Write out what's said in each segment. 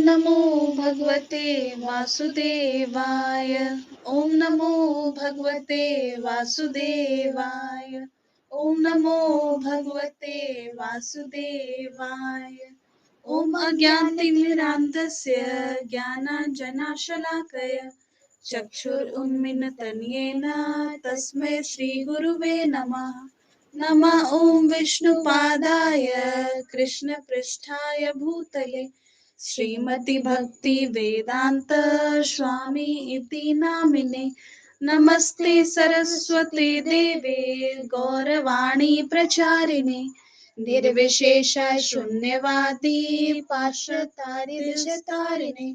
नमो भगवते वासुदेवाय। ओम नमो भगवते वासुदेवाय। ओम नमो भगवते वासुदेवाय। ओम अज्ञानतिमिरान्धस्य ज्ञानाञ्जनशलाकया चक्षुरुन्मिलितं येन तस्मै श्रीगुरुवे नमः। नमः ॐ विष्णुपादाय कृष्णपृष्ठाय भूतले श्रीमति भक्ति वेदांत स्वामी इति नामिने। नमस्ते सरस्वती देवे गौरवाणी प्रचारिणे निर्विशेष शून्यवादी पार्श्वतारिणे।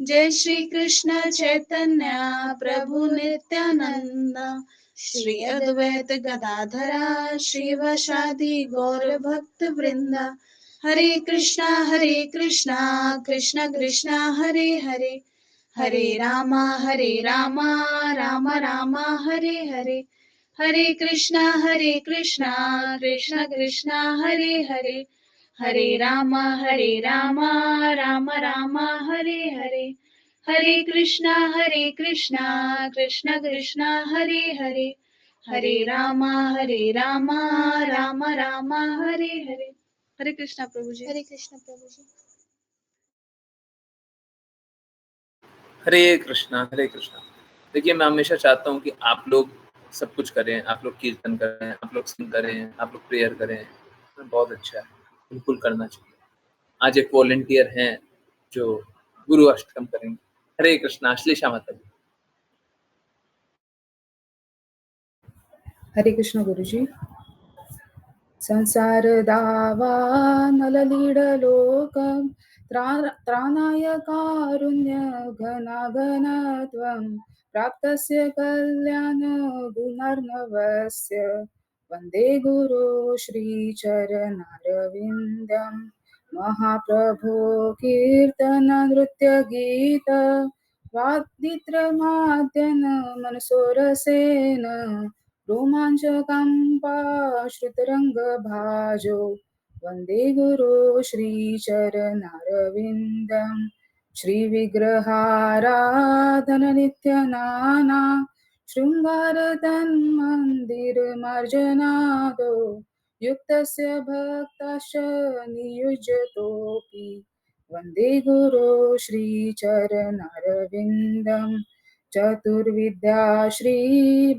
जय श्री कृष्ण चैतन्य प्रभु नित्यानंद श्री अद्वैत गदाधरा श्रीवासादि गौर भक्त वृंदा। हरे कृष्णा कृष्णा कृष्णा हरे हरे हरे रामा राम राम हरे हरे। हरे कृष्णा कृष्णा कृष्णा हरे हरे हरे राम राम राम हरे हरे। हरे कृष्णा कृष्णा कृष्णा हरे हरे हरे राम राम राम हरे हरे। हरे कृष्णा प्रभु जी। हरे कृष्ण प्रभु जी। हरे कृष्णा हरे कृष्णा। देखिए, मैं हमेशा चाहता हूँ कि आप लोग सब कुछ करें, आप लोग कीर्तन करें, आप लोग सिंग करें, आप लोग प्रेयर करें, तो बहुत अच्छा है, बिल्कुल करना चाहिए। आज एक वॉलंटियर हैं जो गुरु अष्टकम करेंगे। हरे कृष्णा। श्लेषा माता जी। हरे कृष्ण गुरुजी। संसार दावा नललीडलोकं त्राणाय कारुण्य घनाघनत्वं प्राप्तस्य कल्याण गुणर्णवस्य वन्दे गुरु श्रीचरणारविन्दं। महाप्रभो कीर्तन नृत्य गीत वादित्रमाद्यन मनसोरसेन रोमाञ्चकम्पा श्रुतरङ्गभाजो वन्दे गुरो श्रीचरणारविन्दं। श्रीविग्रहाराधननित्यनाना शृङ्गारतन्मन्दिरमार्जनादो युक्तस्य भक्तश्च नियुज्यतोऽपि वन्दे गुरो श्रीचरणारविन्दम्। चतुर्विद्या श्री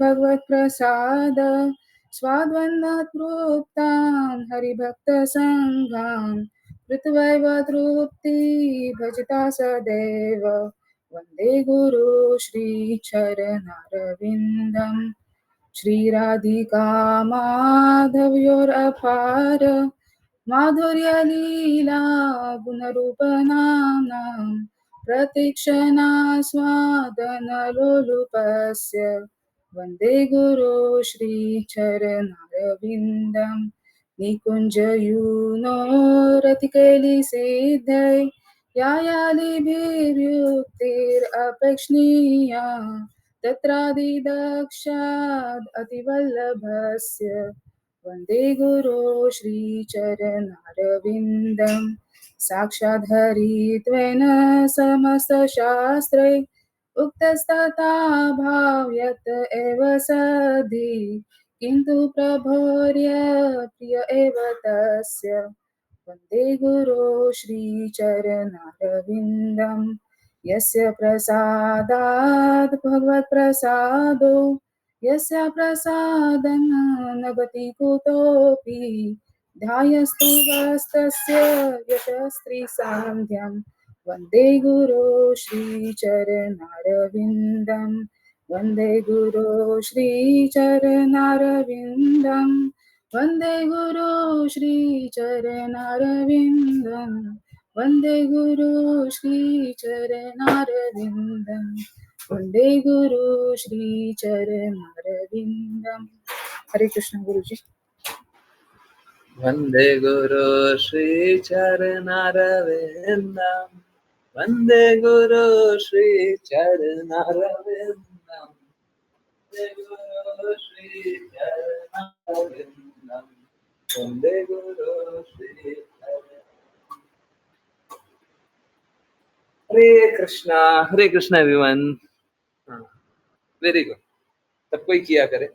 भगवत्प्रसाद स्वाद्वन्द्वप्रोक्तान् हरिभक्तसङ्घान् कृत्वैव तृप्ति भजता सदैव वन्दे गुरु श्रीचरणारविन्दम्। श्रीराधिका माधव्योरपार माधुर्यलीला गुणरूपनाम्नां प्रतीक्षणा स्वादनलोलुपस्य वन्दे गुरो श्रीचरणारविन्दं। निकुञ्जयूनोरतिकैलिसिद्धै यायालिभिर्युक्तिरपेक्षणीया तत्रादिदक्षाद् अतिवल्लभस्य वन्दे गुरो श्रीचरणारविन्दम्। साक्षात् हरित्वेन समस्तशास्त्रै उक्तस्तथा भाव्यत एव सद्धि किन्तु प्रभोर्य प्रिय एव तस्य वन्दे गुरो श्रीचरणारविन्दम्। यस्य प्रसादात् भगवत्प्रसादो यस्य प्रसादं न गति कुतोऽपि ध्यायस्तु वस्तस्य यशस्त्रीसान्ध्यं वन्दे गुरो श्रीचरणारविन्दम्। वन्दे गुरो श्रीचरणारविन्दम्। वन्दे गुरो श्रीचरणारविन्दम्। वन्दे गुरो श्रीचरणारविन्दम्। वन्दे गुरु श्रीचरणारविन्दम्। हरे कृष्ण गुरुजी। वन्दे गुरु श्रीचरणारविन्दं। वन्दे गुरु श्रीचरणारविन्दं। वन्दे गुरु श्रीचरणारविन्दं। वन्दे गुरु श्रीचरणारविन्दं। हरे कृष्णा एवरीवन। हाँ, वेरी गुड। सबको ही किया करे,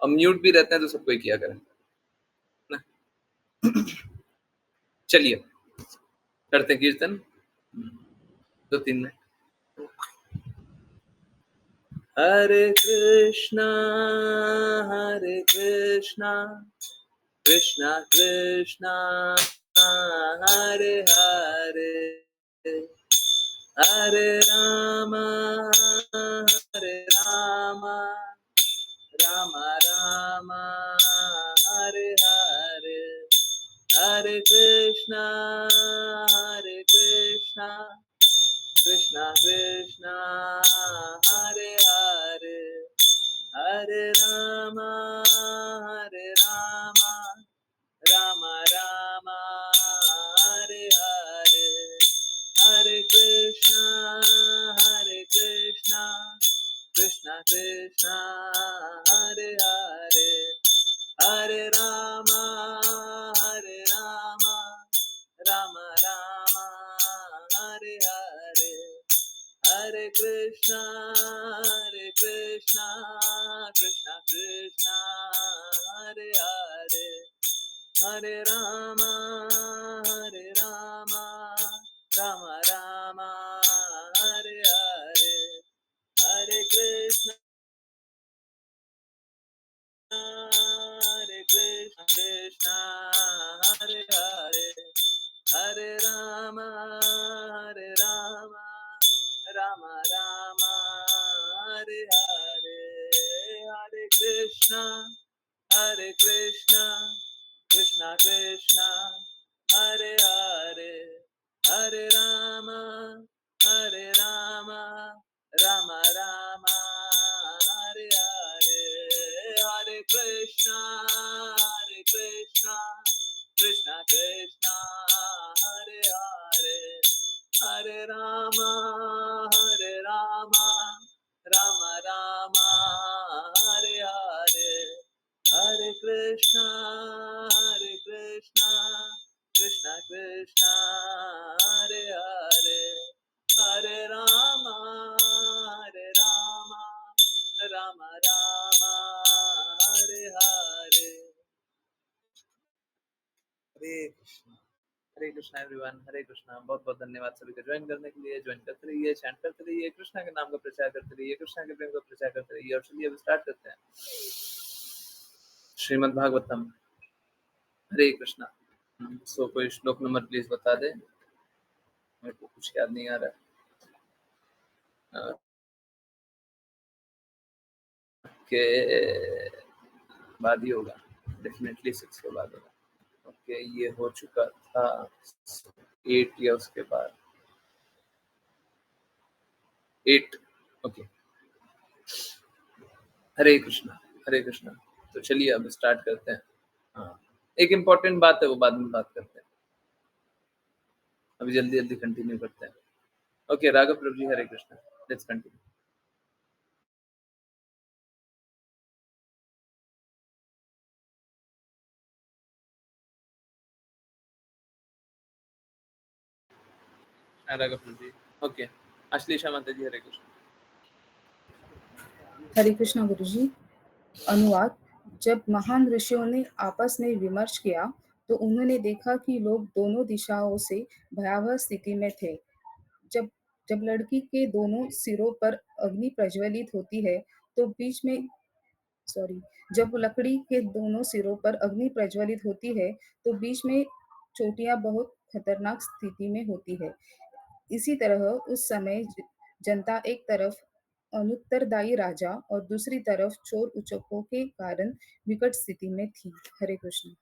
और म्यूट भी रहते हैं तो सबको ही किया करे ना। चलिए करते हैं कीर्तन 2-3 मिनट। हरे कृष्णा कृष्णा कृष्णा हरे हरे, हरे राम राम राम हरे हरे, हरे कृष्णा कृष्णा कृष्णा हरे हरे, हरे राम राम राम हरे हरे, हरे कृष्णा कृष्णा कृष्णा हरे हरे, हरे राम राम राम हरे हरे, हरे कृष्णा कृष्णा कृष्णा हरे हरे, हरे राम राम राम हरे हरे, हरे कृष्णा कृष्णा हरे हरे, हरे राम राम राम हरे हरे, हरे कृष्णा कृष्णा कृष्णा हरे हरे, हरे राम राम राम हरे हरे, हरे कृष्णा कृष्णा कृष्णा हरे हरे, हरे राम राम राम हरे हरे, हरे कृष्णा कृष्णा कृष्णा हरे हरे, हरे राम राम राम हरे हरे, हरे कृष्णा एवरीवन। हरे कृष्णा। बहुत बहुत धन्यवाद सभी का ज्वाइन करने के लिए। ज्वाइन करते रहिए, चैंट करते रहिए, कृष्णा के नाम का प्रचार करते रहिए, कृष्णा के प्रेम का प्रचार करते रहिए। और चलिए अब स्टार्ट करते हैं श्रीमद् भागवतम। हरे कृष्णा। सो कोई श्लोक नंबर प्लीज बता दे, मेरे को कुछ याद नहीं आ रहा। के बाद ही होगा, डेफिनेटली 6 के बाद होगा। ओके, ये हो चुका था 8 या उसके बाद 8। ओके, हरे कृष्णा हरे कृष्णा। तो चलिए अब स्टार्ट करते हैं। हाँ, एक इम्पोर्टेंट बात है, वो बाद में बात करते हैं, अभी जल्दी जल्दी कंटिन्यू करते हैं। Okay, Raghav Prabhu ji, Hare Krishna. Let's continue. Raghav Prabhu ji. Okay, Ashlesha माता जी, हरे कृष्णा। हरे कृष्णा गुरुजी। अनुवाद। जब महान ऋषियों ने आपस में विमर्श किया तो उन्होंने देखा कि लोग दोनों दिशाओं से भयावह स्थिति में थे। जब जब लड़की के दोनों सिरों पर अग्नि प्रज्वलित होती है तो बीच में सॉरी जब लकड़ी के दोनों सिरों पर अग्नि प्रज्वलित होती है तो बीच में चोटियां बहुत खतरनाक स्थिति में होती है। इसी तरह उस समय जनता एक तरफ अनुत्तरदायी राजा और दूसरी तरफ चोर उचकों के कारण विकट स्थिति में थी। हरे कृष्ण।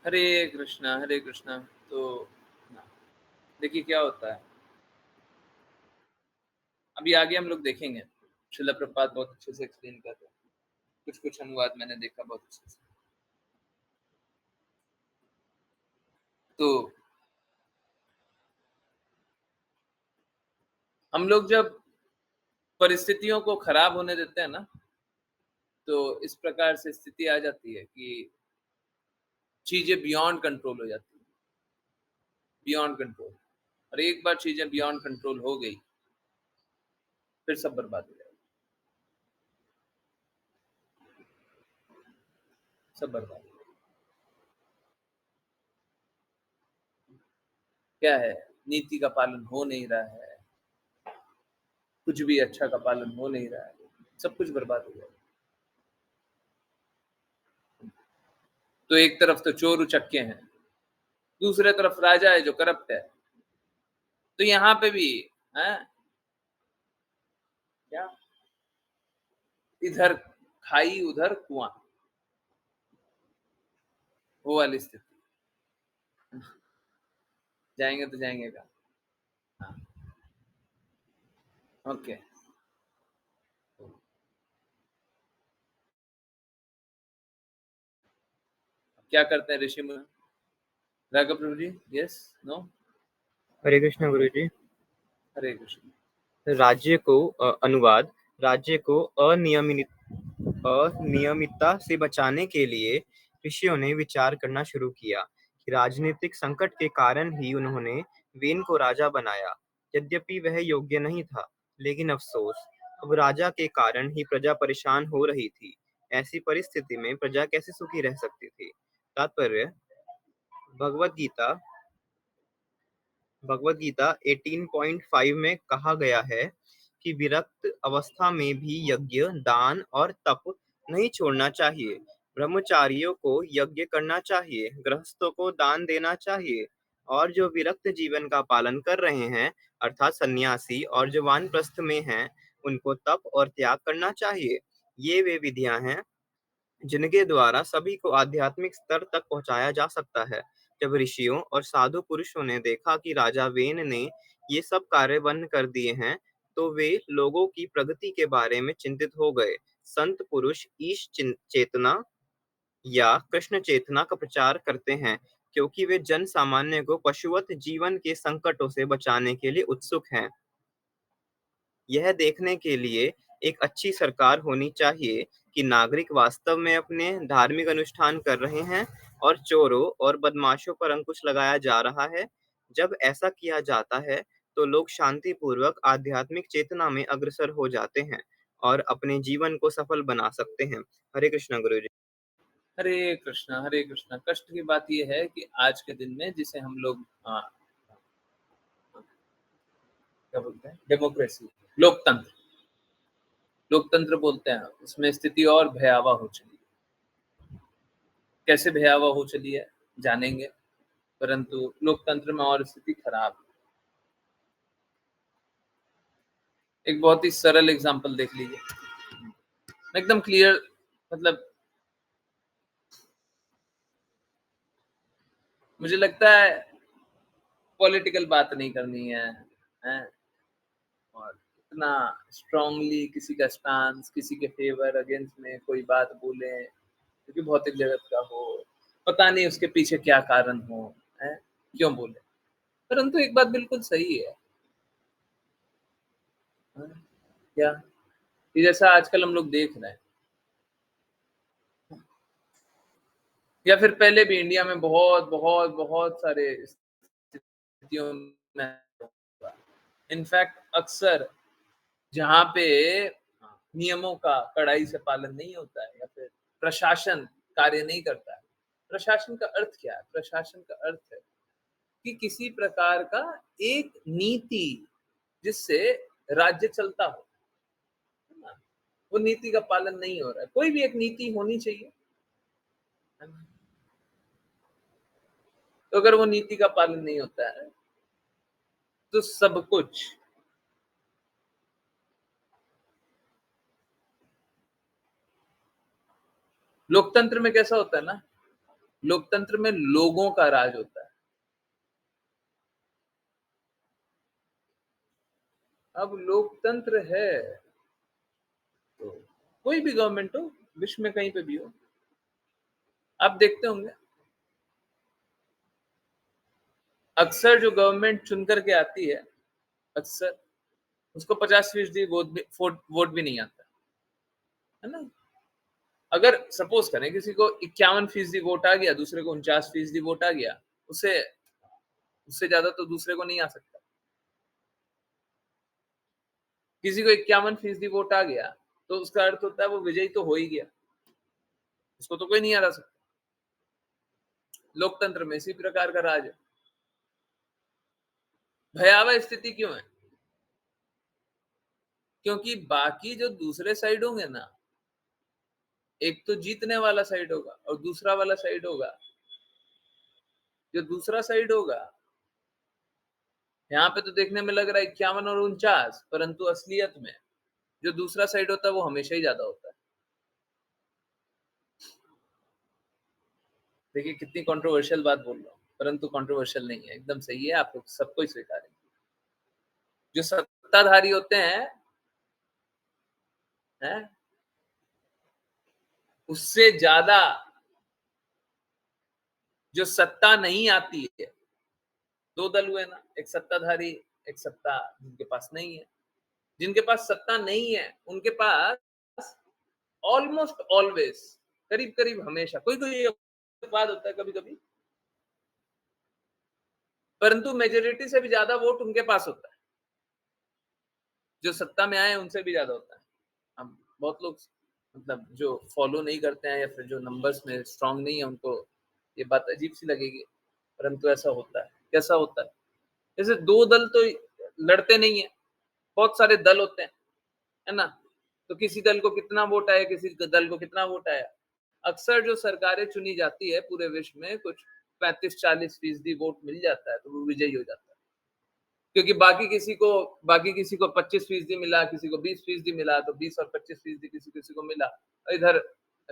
हरे कृष्णा हरे कृष्णा। तो देखिए क्या होता है, अभी आगे हम लोग देखेंगे। श्रील प्रभुपाद बहुत अच्छे से एक्सप्लेन कर रहे हैं, कुछ कुछ अनुवाद मैंने देखा बहुत अच्छे से। तो हम लोग जब परिस्थितियों को खराब होने देते हैं ना, तो इस प्रकार से स्थिति आ जाती है कि चीजें बियॉन्ड कंट्रोल हो जाती है। Beyond control. और एक बार चीजें बियॉन्ड कंट्रोल हो गई फिर सब बर्बाद हो जाएगा, सब बर्बाद हो जाएगा। क्या है, नीति का पालन हो नहीं रहा है, कुछ भी अच्छा का पालन हो नहीं रहा है, सब कुछ बर्बाद हो जाएगा। तो एक तरफ तो चोर उचक्के हैं, दूसरे तरफ राजा है जो करप्ट है। तो यहाँ पे भी है क्या, इधर खाई उधर कुआं, वो वाली स्थिति। जाएंगे तो जाएंगे कहाँ? हाँ, ओके। क्या करते हैं ऋषि मुनि? राघव प्रभु जी, यस, नो? हरे कृष्ण गुरु जी। हरे कृष्ण। राज्य को अनुवाद, राज्य को अनियमितता से बचाने के लिए ऋषियों ने विचार करना शुरू किया कि राजनीतिक संकट के कारण ही उन्होंने वेन को राजा बनाया। यद्यपि वह योग्य नहीं था, लेकिन अफसोस, अब राजा के कारण ही प्रजा परेशान हो रही थी। ऐसी परिस्थिति में प्रजा कैसे सुखी रह सकती थी? तात्पर्य, भगवद गीता 18.5 में कहा गया है कि विरक्त अवस्था में भी यज्ञ, दान और तप नहीं छोड़ना चाहिए। ब्रह्मचारियों को यज्ञ करना चाहिए, गृहस्थों को दान देना चाहिए, और जो विरक्त जीवन का पालन कर रहे हैं अर्थात सन्यासी और जो वानप्रस्थ में हैं उनको तप और त्याग करना चाहिए। ये वे विधियां हैं जिनके द्वारा सभी को आध्यात्मिक स्तर तक पहुंचाया जा सकता है। जब ऋषियों और साधु पुरुषों ने देखा कि राजा वेन ने ये सब कार्य बंद कर दिए हैं, तो वे लोगों की प्रगति के बारे में चिंतित हो गए। संत पुरुष ईश चेतना या कृष्ण चेतना का प्रचार करते हैं, क्योंकि वे जन सामान्य को पशुवत जीवन के संकटों से बचाने के लिए उत्सुक हैं। यह देखने के लिए एक अच्छी सरकार होनी चाहिए कि नागरिक वास्तव में अपने धार्मिक अनुष्ठान कर रहे हैं और चोरों और बदमाशों पर अंकुश लगाया जा रहा है। जब ऐसा किया जाता है तो लोग शांतिपूर्वक आध्यात्मिक चेतना में अग्रसर हो जाते हैं और अपने जीवन को सफल बना सकते हैं। हरे कृष्ण गुरु जी। हरे कृष्णा, हरे कृष्णा। कष्ट की बात यह है कि आज के दिन में जिसे हम लोग क्या बोलते हैं, डेमोक्रेसी, लोकतंत्र, लोकतंत्र बोलते हैं, उसमें स्थिति और भयावह हो चली है। कैसे भयावह हो चली है जानेंगे, परंतु लोकतंत्र में और स्थिति खराब है। एक बहुत ही सरल एग्जांपल देख लीजिए, एकदम क्लियर, मतलब मुझे लगता है पॉलिटिकल बात नहीं करनी है, हैं? और इतना स्ट्रांगली किसी का स्टांस, किसी के फेवर अगेंस्ट में कोई बात बोले क्योंकि भौतिक जगत का हो, पता नहीं उसके पीछे क्या कारण हो, है क्यों बोले। परंतु एक बात बिल्कुल सही है, क्या कि जैसा आजकल हम लोग देख रहे हैं, या फिर पहले भी इंडिया में बहुत बहुत बहुत सारे स्थितियों में, इनफैक्ट अक्सर जहाँ पे नियमों का कड़ाई से पालन नहीं होता है या फिर प्रशासन कार्य नहीं करता है। प्रशासन का अर्थ क्या है? प्रशासन का अर्थ है कि किसी प्रकार का एक नीति जिससे राज्य चलता हो, है ना? वो नीति का पालन नहीं हो रहा है। कोई भी एक नीति होनी चाहिए, है ना? तो अगर वो नीति का पालन नहीं होता है तो सब कुछ लोकतंत्र में कैसा होता है ना, लोकतंत्र में लोगों का राज होता है। अब लोकतंत्र है तो कोई भी गवर्नमेंट हो, विश्व में कहीं पे भी हो, आप देखते होंगे अक्सर जो गवर्नमेंट चुन करके आती है, अक्सर उसको 50% वोट भी नहीं आता, है ना? अगर सपोज करें किसी को 51% वोट आ गया, दूसरे को 49% वोट आ गया, उसे उससे ज्यादा तो दूसरे को नहीं आ सकता। किसी को 51% वोट आ गया तो उसका अर्थ होता है वो विजयी तो हो ही गया, उसको तो कोई नहीं हरा सकता। लोकतंत्र में इसी प्रकार का राज है। भयावह स्थिति क्यों है? क्योंकि बाकी जो दूसरे साइड होंगे ना, एक तो जीतने वाला साइड होगा और दूसरा वाला साइड होगा, जो दूसरा साइड होगा यहाँ पे तो देखने में लग रहा है 51 और 49, परंतु असलियत में जो दूसरा साइड होता है वो हमेशा ही ज्यादा होता है। देखिए कितनी कंट्रोवर्शियल बात बोल रहा हूँ, परंतु कंट्रोवर्शियल नहीं है, एकदम सही है, आप लोग सबको ही स्वीकार है। जो सत्ताधारी होते हैं उससे ज्यादा जो सत्ता नहीं आती है, दो दल हुए ना, एक सत्ताधारी एक सत्ता जिनके पास नहीं है। जिनके पास सत्ता नहीं है उनके पास ऑलमोस्ट ऑलवेज, करीब करीब हमेशा, कोई कोई बात होता है कभी कभी, परंतु मेजोरिटी से भी ज्यादा वोट उनके पास होता है। जो सत्ता में आए उनसे भी ज्यादा होता है। हम बहुत लोग मतलब जो फॉलो नहीं करते हैं या फिर जो नंबर्स में स्ट्रांग नहीं है उनको ये बात अजीब सी लगेगी, परंतु ऐसा होता है। कैसा होता है? जैसे दो दल तो लड़ते नहीं है, बहुत सारे दल होते हैं, है ना? तो किसी दल को कितना वोट आया, किसी दल को कितना वोट आया। अक्सर जो सरकारें चुनी जाती है पूरे विश्व में, कुछ 35-40% वोट मिल जाता है तो वो विजयी हो जाता है। क्योंकि बाकी किसी को 25% मिला, किसी को 20% मिला, तो 20 और 25% किसी किसी को मिला, और इधर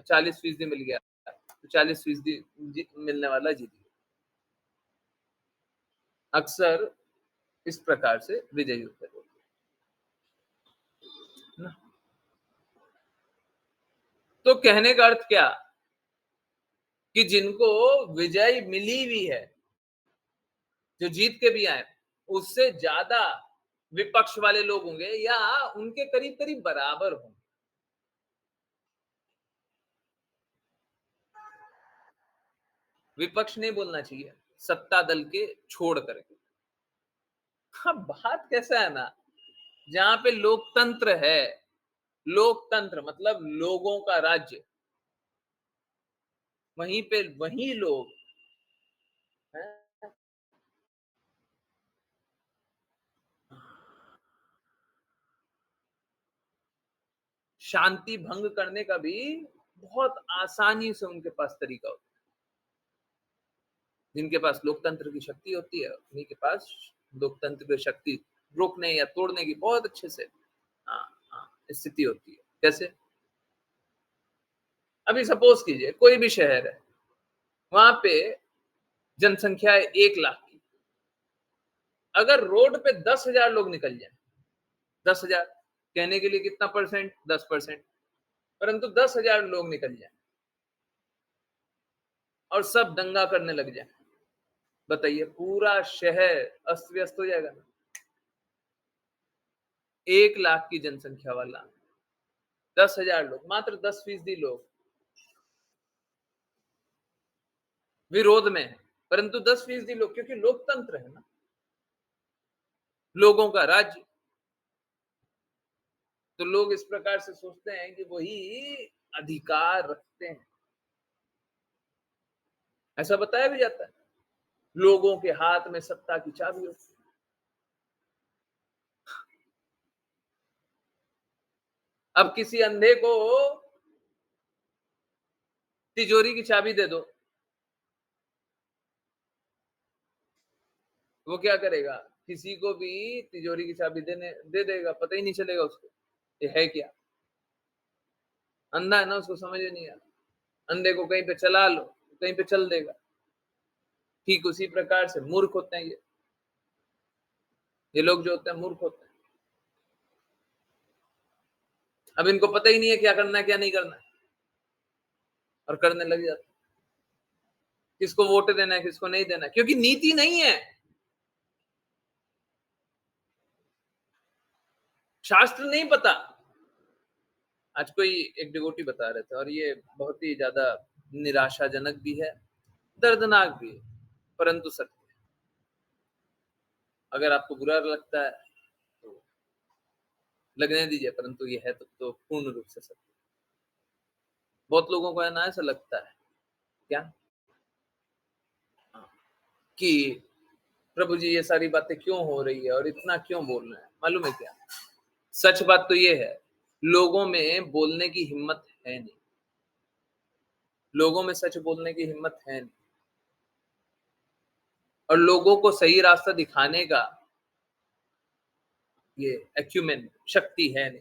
40% मिल गया, तो 40% मिलने वाला जीत गया। अक्सर इस प्रकार से विजयी होते हैं। तो कहने का अर्थ क्या कि जिनको विजय मिली हुई है, जो जीत के भी आए, उससे ज्यादा विपक्ष वाले लोग होंगे या उनके करीब करीब बराबर होंगे। विपक्ष नहीं बोलना चाहिए, सत्ता दल के छोड़ करके। हाँ, बात कैसा है ना, जहां पे लोकतंत्र है, लोकतंत्र मतलब लोगों का राज्य, वहीं पे वही लोग हैं। शांति भंग करने का भी बहुत आसानी से उनके पास तरीका होता है। जिनके पास लोकतंत्र की शक्ति होती है उन्हीं के पास लोकतंत्र की शक्ति रोकने या तोड़ने की बहुत अच्छे से स्थिति होती है। कैसे? अभी सपोज कीजिए कोई भी शहर है, वहां पे जनसंख्या है 1 लाख की, अगर रोड पे 10,000 लोग निकल जाए, 10,000 कहने के लिए कितना परसेंट? 10%, परंतु 10,000 लोग निकल जाए और सब दंगा करने लग जाए, बताइए पूरा शहर अस्त व्यस्त हो जाएगा ना? 1 लाख की जनसंख्या वाला 10,000 लोग, मात्र 10% लोग विरोध में है, परंतु 10% लोग, क्योंकि लोकतंत्र है ना, लोगों का राज्य, तो लोग इस प्रकार से सोचते हैं कि वही अधिकार रखते हैं। ऐसा बताया भी जाता है, लोगों के हाथ में सत्ता की चाबी होती है। अब किसी अंधे को तिजोरी की चाबी दे दो, वो क्या करेगा? किसी को भी तिजोरी की चाबी दे देगा, पता ही नहीं चलेगा उसको ये है क्या। अंधा है ना, उसको समझ ही नहीं आता। अंधे को कहीं पे चला लो, कहीं पे चल देगा। ठीक उसी प्रकार से मूर्ख होते हैं ये लोग जो होते हैं मूर्ख होते हैं। अब इनको पता ही नहीं है क्या करना है क्या नहीं करना है, और करने लग जाते, किसको वोट देना है किसको नहीं देना है, क्योंकि नीति नहीं है, शास्त्र नहीं पता। आज कोई एक डिवोटी बता रहे थे, और ये बहुत ही ज्यादा निराशाजनक भी है, दर्दनाक भी है, परंतु सत्य है। अगर आपको बुरा लगता है तो लगने दीजिए, परंतु ये है तो पूर्ण रूप से सत्य। बहुत लोगों को है ना ऐसा लगता है क्या कि प्रभु जी ये सारी बातें क्यों हो रही है और इतना क्यों बोल रहे हैं। मालूम है क्या, सच बात तो ये है, लोगों में बोलने की हिम्मत है नहीं, लोगों में सच बोलने की हिम्मत है नहीं, और लोगों को सही रास्ता दिखाने का ये एक्यूमेन शक्ति है नहीं,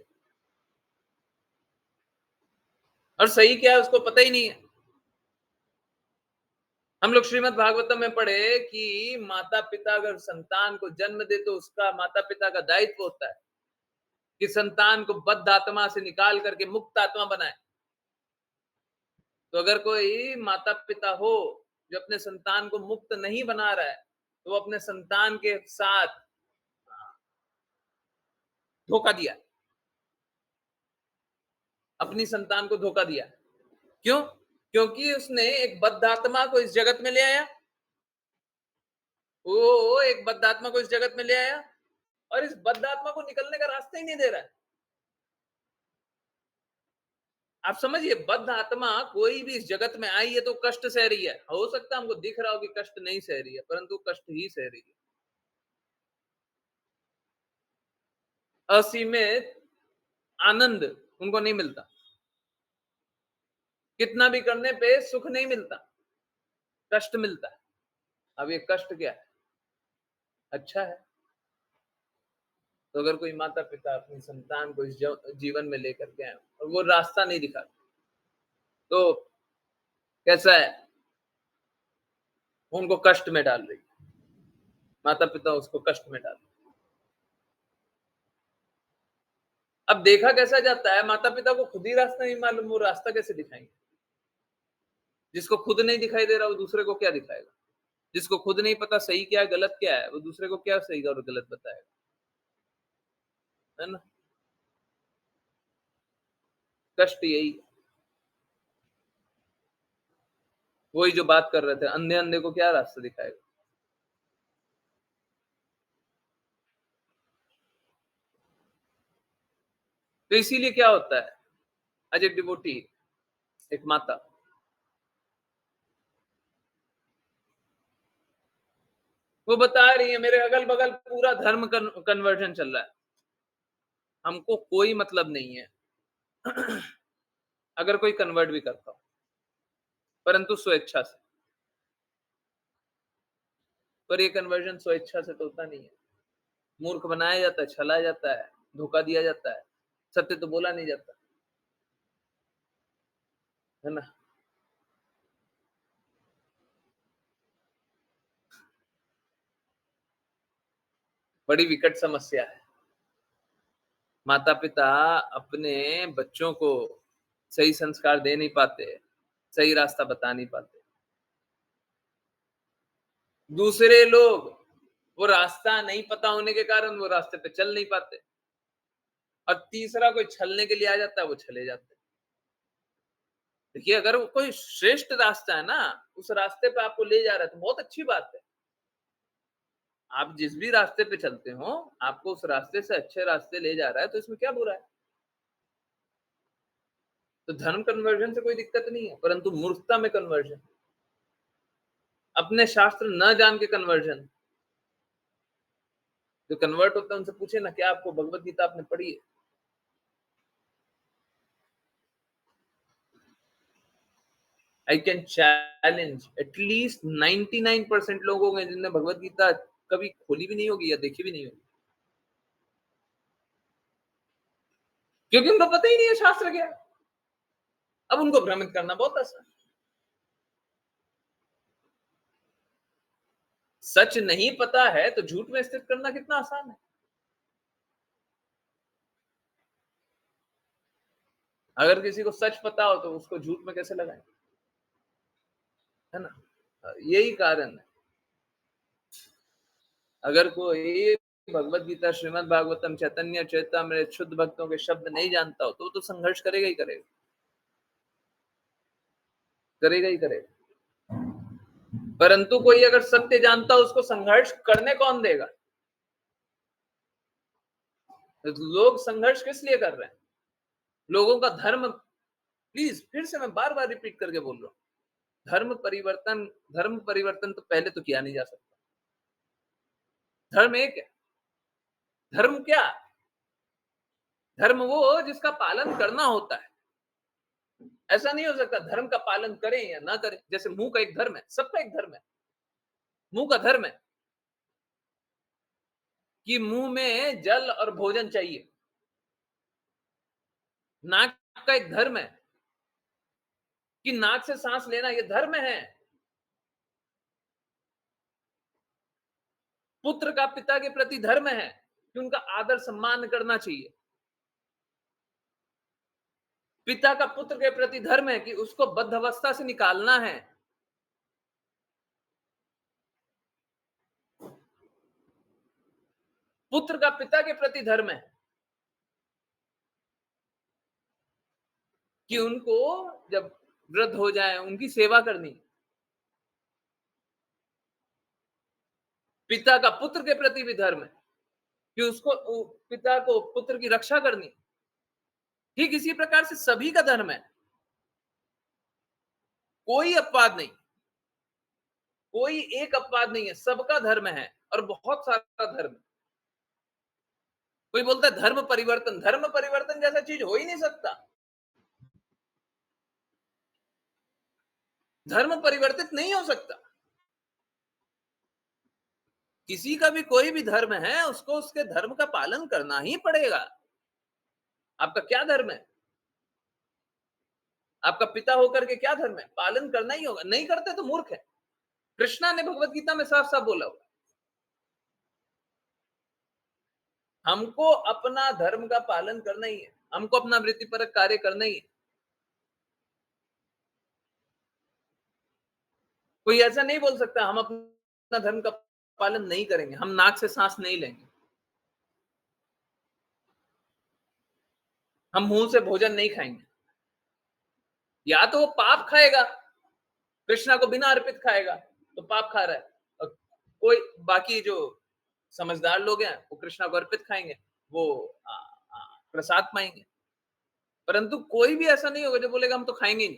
और सही क्या है उसको पता ही नहीं है। हम लोग श्रीमद् भागवतम में पढ़े कि माता पिता अगर संतान को जन्म दे तो उसका माता पिता का दायित्व होता है कि संतान को बद्ध आत्मा से निकाल करके मुक्त आत्मा बनाए। तो अगर कोई माता पिता हो जो अपने संतान को मुक्त नहीं बना रहा है तो वो अपने संतान के साथ धोखा दिया, अपनी संतान को धोखा दिया। क्यों? क्योंकि उसने एक बद्ध आत्मा को इस जगत में ले आया, वो एक बद्ध आत्मा को इस जगत में ले आया और इस बद्ध आत्मा को निकलने का रास्ता ही नहीं दे रहा है। आप समझिए, बद्ध आत्मा कोई भी इस जगत में आई है तो कष्ट सह रही है। हो सकता है हमको दिख रहा हो कि कष्ट नहीं सह रही है, परंतु कष्ट ही सह रही है। असीमित आनंद उनको नहीं मिलता, कितना भी करने पे सुख नहीं मिलता, कष्ट मिलता है। अब ये कष्ट क्या है? अच्छा है। तो अगर कोई माता पिता अपनी संतान को इस जीवन में लेकर के आए और वो रास्ता नहीं दिखाते तो कैसा है? उनको कष्ट में डाल रही है, माता पिता उसको कष्ट में डाल रहे। अब देखा कैसा जाता है, माता पिता को खुद ही रास्ता नहीं मालूम, वो रास्ता कैसे दिखाएंगे? जिसको खुद नहीं दिखाई दे रहा वो दूसरे को क्या दिखाएगा? जिसको खुद नहीं पता सही क्या है गलत क्या है वो दूसरे को क्या सही और गलत बताएगा? है ना? कष्ट यही है। वही जो बात कर रहे थे, अंधे अंधे को क्या रास्ता दिखाएगा? तो इसीलिए क्या होता है, आज एक डिवोटी, एक माता, वो बता रही है मेरे अगल बगल पूरा धर्म कन्वर्जन चल रहा है, हमको कोई मतलब नहीं है अगर कोई कन्वर्ट भी करता हो, परंतु स्वेच्छा से। पर ये कन्वर्जन स्वेच्छा से तो होता नहीं है, मूर्ख बनाया जाता है, छलाया जाता है, धोखा दिया जाता है, सत्य तो बोला नहीं जाता, है ना? बड़ी विकट समस्या है। माता पिता अपने बच्चों को सही संस्कार दे नहीं पाते, सही रास्ता बता नहीं पाते। दूसरे लोग वो रास्ता नहीं पता होने के कारण वो रास्ते पे चल नहीं पाते, और तीसरा कोई छलने के लिए आ जाता है, वो चले जाते हैं। देखिए, अगर वो कोई श्रेष्ठ रास्ता है ना, उस रास्ते पे आपको ले जा रहा है तो बहुत अच्छी बात है। आप जिस भी रास्ते पे चलते हो, आपको उस रास्ते से अच्छे रास्ते ले जा रहा है तो इसमें क्या बुरा है? तो धर्म कन्वर्जन से कोई दिक्कत नहीं है, परंतु मूर्खता में कन्वर्जन, अपने शास्त्र न जान के कन्वर्जन। जो कन्वर्ट होता है उनसे पूछे ना, क्या आपको भगवत गीता आपने पढ़ी है? आई कैन चैलेंज एटलीस्ट 99% लोगों में जिनने भगवत गीता कभी खोली भी नहीं होगी या देखी भी नहीं होगी, क्योंकि उनको पता ही नहीं है शास्त्र क्या है। अब उनको भ्रमित करना बहुत आसान। सच नहीं पता है तो झूठ में स्थित करना कितना आसान है। अगर किसी को सच पता हो तो उसको झूठ में कैसे लगाएं, है ना? यही कारण है। अगर कोई भगवत गीता, श्रीमद् भागवतम, चैतन्य चरितमृत, शुद्ध भक्तों के शब्द नहीं जानता हो तो संघर्ष करेगा ही करेगा, करेगा ही करेगा। परंतु कोई अगर सत्य जानता हो उसको संघर्ष करने कौन देगा? लोग संघर्ष किस लिए कर रहे हैं? लोगों का धर्म, प्लीज फिर से मैं बार बार रिपीट करके बोल रहा हूँ, धर्म परिवर्तन तो पहले तो किया नहीं जा सकता। धर्म एक है। धर्म क्या? धर्म वो जिसका पालन करना होता है। ऐसा नहीं हो सकता धर्म का पालन करें या ना करें। जैसे मुंह का एक धर्म है, सबका एक धर्म है। मुंह का धर्म है कि मुंह में जल और भोजन चाहिए। नाक का एक धर्म है कि नाक से सांस लेना, ये धर्म है। पुत्र का पिता के प्रति धर्म है कि उनका आदर सम्मान करना चाहिए। पिता का पुत्र के प्रति धर्म है कि उसको बद्धावस्था से निकालना है। पुत्र का पिता के प्रति धर्म है कि उनको जब वृद्ध हो जाए उनकी सेवा करनी। पिता का पुत्र के प्रति भी धर्म है कि उसको पिता को पुत्र की रक्षा करनी। ठीक इसी प्रकार से सभी का धर्म है। कोई अपवाद नहीं, कोई एक अपवाद नहीं है, सबका धर्म है और बहुत सारा धर्म है। कोई बोलता है धर्म परिवर्तन जैसा चीज हो ही नहीं सकता। धर्म परिवर्तित नहीं हो सकता। किसी का भी कोई भी धर्म है, उसको उसके धर्म का पालन करना ही पड़ेगा। आपका क्या धर्म है? आपका पिता होकर के क्या धर्म है? पालन करना ही होगा। नहीं करते तो मूर्ख है। कृष्णा ने भगवत गीता में साफ साफ बोला हुआ, हमको अपना धर्म का पालन करना ही है, हमको अपना वृत्तिपरक कार्य करना ही है। कोई ऐसा नहीं बोल सकता हम अपना धर्म का पालन नहीं करेंगे, हम नाक से सांस नहीं लेंगे, हम मुंह से भोजन नहीं खाएंगे। या तो वो पाप खाएगा, कृष्णा को बिना अर्पित खाएगा तो पाप खा रहा है, और कोई बाकी जो समझदार लोग हैं वो कृष्णा को अर्पित खाएंगे, वो प्रसाद पाएंगे। परंतु कोई भी ऐसा नहीं होगा जो बोलेगा हम तो खाएंगे नहीं।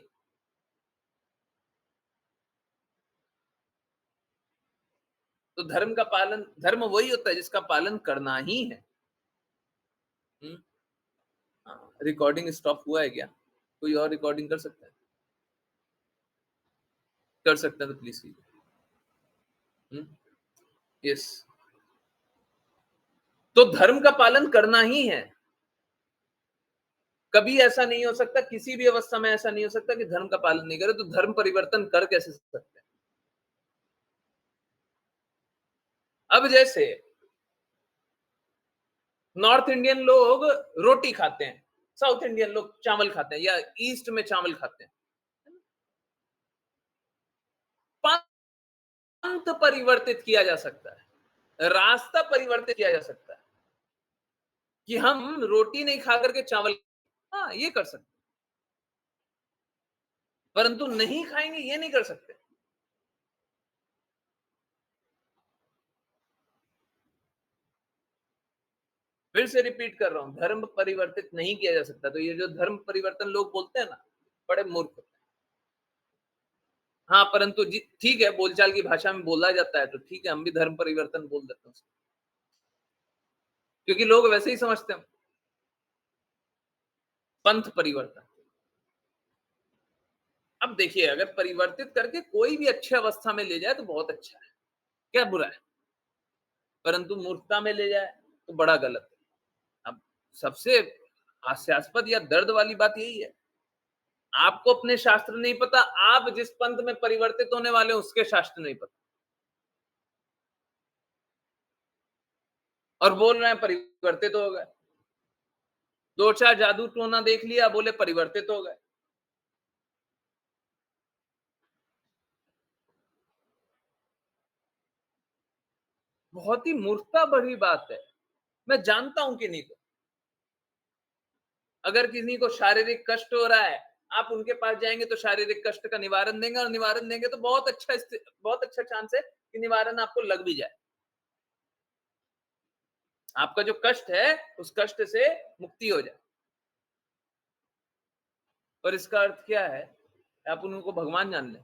तो धर्म वही होता है जिसका पालन करना ही है। रिकॉर्डिंग स्टॉप हुआ है क्या? कोई और रिकॉर्डिंग कर सकता है? कर सकता है तो प्लीज कीजिए। यस, तो धर्म का पालन करना ही है। कभी ऐसा नहीं हो सकता, किसी भी अवस्था में ऐसा नहीं हो सकता कि धर्म का पालन नहीं करे। तो धर्म परिवर्तन कर कैसे सकते हैं? अब जैसे नॉर्थ इंडियन लोग रोटी खाते हैं, साउथ इंडियन लोग चावल खाते हैं, या ईस्ट में चावल खाते हैं। पंथ परिवर्तित किया जा सकता है, रास्ता परिवर्तित किया जा सकता है कि हम रोटी नहीं खा करके चावल, हाँ ये कर सकते, परंतु नहीं खाएंगे ये नहीं कर सकते। फिर से रिपीट कर रहा हूं, धर्म परिवर्तित नहीं किया जा सकता। तो ये जो धर्म परिवर्तन लोग बोलते हैं ना, बड़े मूर्ख होते हैं। हाँ, परंतु ठीक है, बोलचाल की भाषा में बोला जाता है तो ठीक है, हम भी धर्म परिवर्तन बोल देते हैं, क्योंकि लोग वैसे ही समझते हैं। पंथ परिवर्तन, अब देखिए, अगर परिवर्तित करके कोई भी अच्छी अवस्था में ले जाए तो बहुत अच्छा है, क्या बुरा है। परंतु मूर्खता में ले जाए तो बड़ा गलत है। अब सबसे हास्यास्पद या दर्द वाली बात यही है, आपको अपने शास्त्र नहीं पता, आप जिस पंथ में परिवर्तित होने वाले हैं उसके शास्त्र नहीं पता, और बोल रहे हैं परिवर्तित हो गए। 2-4 जादू टोना देख लिया, बोले परिवर्तित हो गए। बहुत ही मूर्खता भरी बात है। मैं जानता हूं किन्हीं को, अगर किसी को शारीरिक कष्ट हो रहा है, आप उनके पास जाएंगे तो शारीरिक कष्ट का निवारण देंगे, और निवारण देंगे तो बहुत अच्छा चांस है कि निवारण आपको लग भी जाए। आपका जो कष्ट है उस कष्ट से मुक्ति हो जाए। और इसका अर्थ क्या है? आप उनको भगवान जान लें।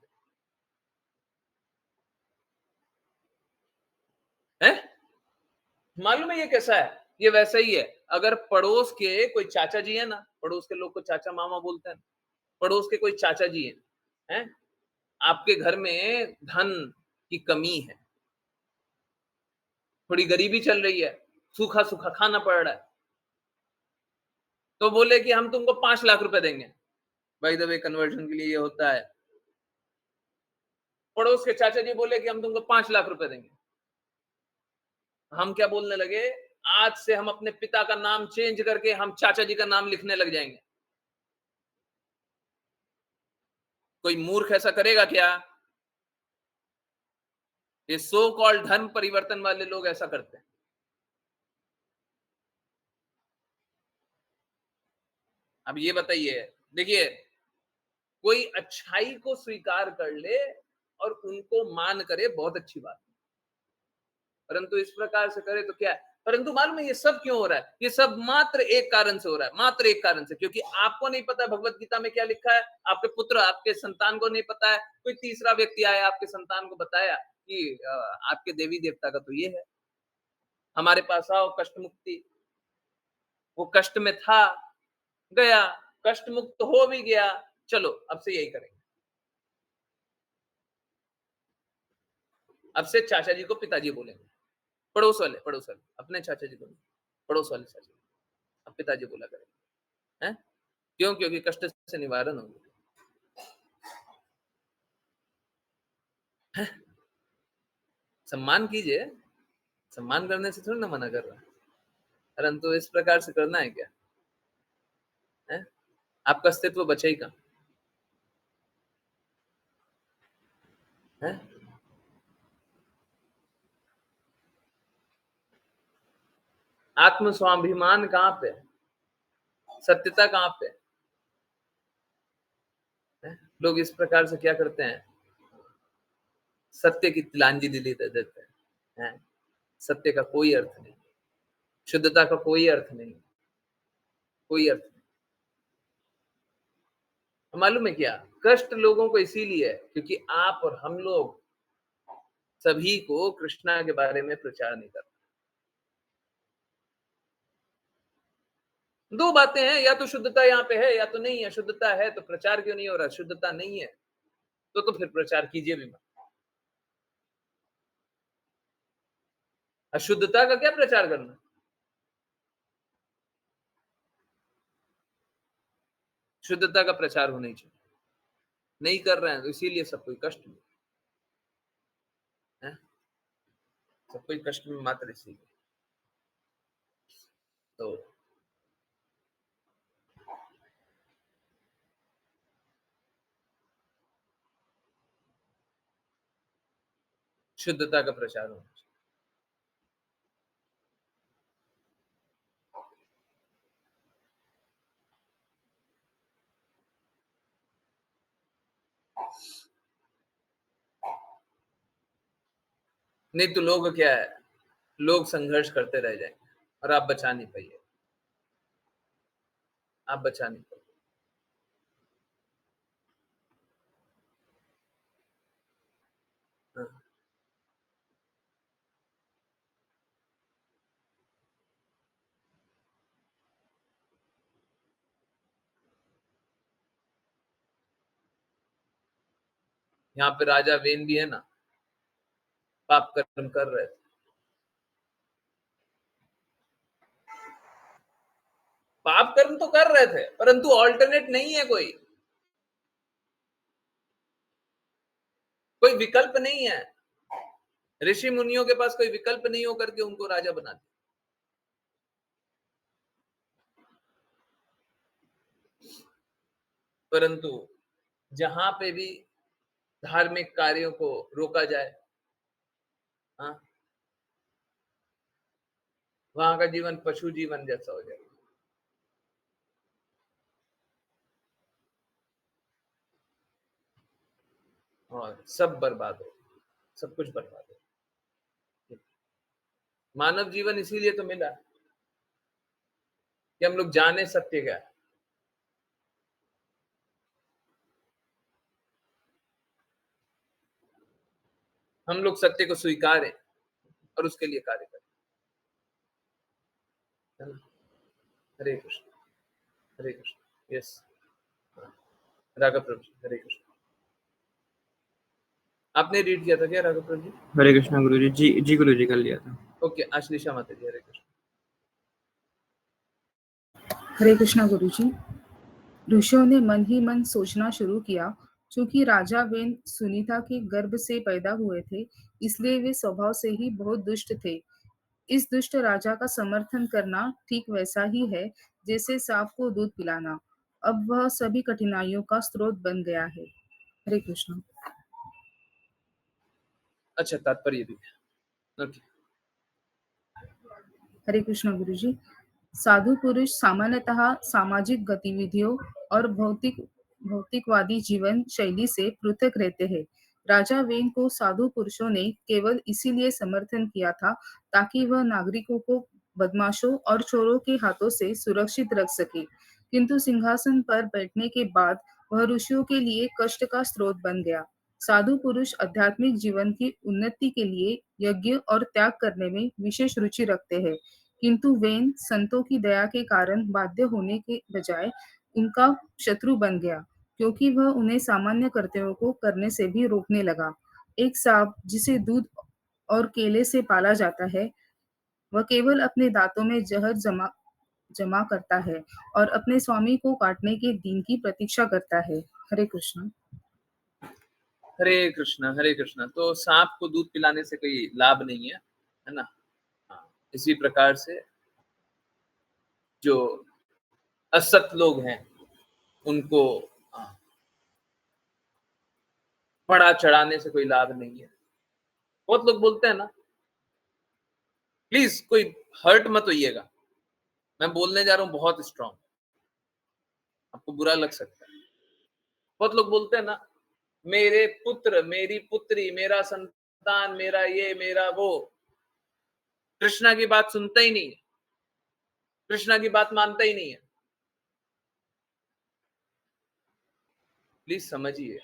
हैं? मालूम है ये कैसा है? ये वैसा ही है। अगर पड़ोस के कोई चाचा जी है ना, पड़ोस के लोग को चाचा मामा बोलते हैं, पड़ोस के कोई चाचा जी हैं? आपके घर में धन की कमी है, थोड़ी गरीबी चल रही है, सूखा सूखा खाना पड़ रहा है, तो बोले कि हम तुमको 5 लाख रुपए देंगे। बाय द वे कन्वर्जन के लिए ये होता है। पड़ोस के चाचा जी बोले कि हम तुमको 5 लाख रुपए देंगे। हम क्या बोलने लगे? आज से हम अपने पिता का नाम चेंज करके हम चाचा जी का नाम लिखने लग जाएंगे। कोई मूर्ख ऐसा करेगा क्या? ये सो कॉल्ड धर्म परिवर्तन वाले लोग ऐसा करते हैं। अब ये बताइए, देखिए, कोई अच्छाई को स्वीकार कर ले और उनको मान करे, बहुत अच्छी बात है। परंतु इस प्रकार से करे तो क्या है? परंतु मालूम है ये सब क्यों हो रहा है? ये सब मात्र एक कारण से हो रहा है, मात्र एक कारण से, क्योंकि आपको नहीं पता भगवत गीता में क्या लिखा है, आपके पुत्र, आपके संतान को नहीं पता है, कोई तीसरा व्यक्ति आया आपके संतान को बताया कि आपके देवी देवता का तो ये है, हमारे पास आओ कष्ट मुक्ति। वो कष्ट में था, गया, कष्ट मुक्त हो भी गया, चलो अब से यही करेंगे। अब से चाचा जी को पिताजी बोलेंगे, पड़ोस वाले अपने चाचा जी को नहीं, पड़ोस वाले चाचा जी, अब पिताजी बोला करेंगे। हैं? क्यों? क्योंकि कष्ट से निवारण होंगे। सम्मान कीजिए, सम्मान करने से थोड़ी ना मना कर रहा है, परंतु इस प्रकार से करना है क्या? है? आपका अस्तित्व बचे ही कहाँ? है? आत्म स्वाभिमान कहाँ पे? सत्यता कहाँ पे? है? लोग इस प्रकार से क्या करते हैं? सत्य की तिलांजी दिली दे देते हैं। सत्य का कोई अर्थ नहीं, शुद्धता का कोई अर्थ नहीं, कोई अर्थ नहीं। मालूम है क्या? कष्ट लोगों को इसीलिए है क्योंकि आप और हम लोग सभी को कृष्णा के बारे में प्रचार नहीं करते। दो बातें हैं, या तो शुद्धता यहाँ पे है या तो नहीं है। शुद्धता है तो प्रचार क्यों नहीं हो रहा? शुद्धता नहीं है तो फिर प्रचार कीजिए भी मत। अशुद्धता का क्या प्रचार करना? शुद्धता का प्रचार होना ही चाहिए। नहीं कर रहे हैं तो इसीलिए सब कोई कष्ट में है, सब कोई कष्ट में मात्र इसीलिए। तो शुद्धता का प्रचार होना चाहिए। नहीं तो लोग क्या है, लोग संघर्ष करते रह जाएंगे और आप बचा नहीं पाइए, आप बचा नहीं पाइए। हाँ। यहाँ पे राजा वेन भी है ना, पाप कर्म कर रहे थे। पाप कर्म तो कर रहे थे परंतु ऑल्टरनेट नहीं है, कोई विकल्प नहीं है। ऋषि मुनियों के पास कोई विकल्प नहीं हो करके उनको राजा बना दिया। परंतु जहां पे भी धार्मिक कार्यों को रोका जाए, हाँ, वहां का जीवन पशु जीवन जैसा हो जाएगा और सब बर्बाद हो, सब कुछ बर्बाद हो। मानव जीवन इसीलिए तो मिला कि हम लोग जाने सत्य क्या है। हम लोग सत्य को स्वीकारें और उसके लिए कार्य करें, है ना? हरे कृष्ण, हरे कृष्ण। यस, राघव प्रभु जी, हरे कृष्ण। आपने रीड किया था क्या राघव प्रभु जी? हरे कृष्णा गुरुजी। जी गुरुजी कर लिया था। ओके, आश्लेषा माता जी, हरे कृष्ण। हरे कृष्णा गुरुजी। ऋषियों ने मन ही मन सोचना शुरू किया, चूंकि राजा वेन सुनीता के गर्भ से पैदा हुए थे, इसलिए वे स्वभाव से ही बहुत दुष्ट थे। इस दुष्ट राजा का समर्थन करना ठीक वैसा ही है जैसे सांप को दूध पिलाना। अब वह सभी कठिनाइयों का स्रोत बन गया है। हरे कृष्ण। अच्छा, तात्पर्य भी है। ओके, हरे कृष्ण गुरुजी। साधु पुरुष सामान्यतः सामाजिक गतिविधियों और भौतिकवादी जीवन शैली से पृथक रहते हैं। राजा वेन को साधु पुरुषों ने केवल इसीलिए समर्थन किया था ताकि वह नागरिकों को बदमाशों और चोरों के हाथों से सुरक्षित रख सके, किंतु सिंहासन पर बैठने के बाद वह ऋषियों के लिए कष्ट का स्रोत बन गया। साधु पुरुष आध्यात्मिक जीवन की उन्नति के लिए यज्ञ और त्याग करने में विशेष रुचि रखते हैं, किंतु वेन संतों की दया के कारण बाध्य होने के बजाय उनका शत्रु बन गया, क्योंकि वह उन्हें सामान्य कर्तव्यों को करने से भी रोकने लगा। एक सांप जिसे दूध और केले से पाला जाता है, वह केवल अपने दांतों में जहर जमा जमा करता है और अपने स्वामी को काटने के दिन की प्रतीक्षा करता है। हरे कृष्ण। हरे कृष्ण, हरे कृष्ण। तो सांप को दूध पिलाने से कोई लाभ नहीं है ना? हाँ, इसी प्रकार से जो असत लोग हैं उनको बड़ा चढ़ाने से कोई लाभ नहीं है। बहुत लोग बोलते हैं ना, प्लीज कोई हर्ट मत होइएगा, मैं बोलने जा रहा हूं बहुत स्ट्रांग, आपको बुरा लग सकता है। बहुत लोग बोलते हैं ना, मेरे पुत्र, मेरी पुत्री, मेरा संतान, मेरा ये, मेरा वो, कृष्णा की बात सुनता ही नहीं है, कृष्णा की बात मानता ही नहीं है। प्लीज समझिए,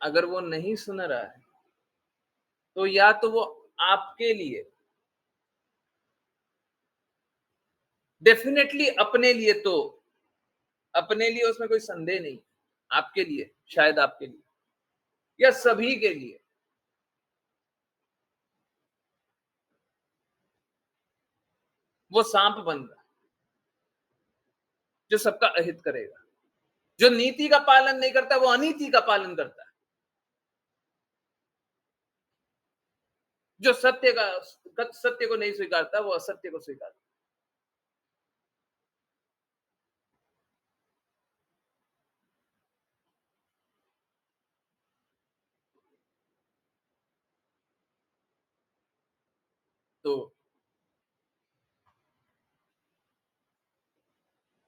अगर वो नहीं सुन रहा है तो या तो वो आपके लिए, डेफिनेटली अपने लिए, तो अपने लिए उसमें कोई संदेह नहीं, आपके लिए, शायद आपके लिए या सभी के लिए वो सांप बन रहा, जो सबका अहित करेगा। जो नीति का पालन नहीं करता वो अनीति का पालन करता है। जो सत्य को नहीं स्वीकारता वो असत्य को स्वीकारता। तो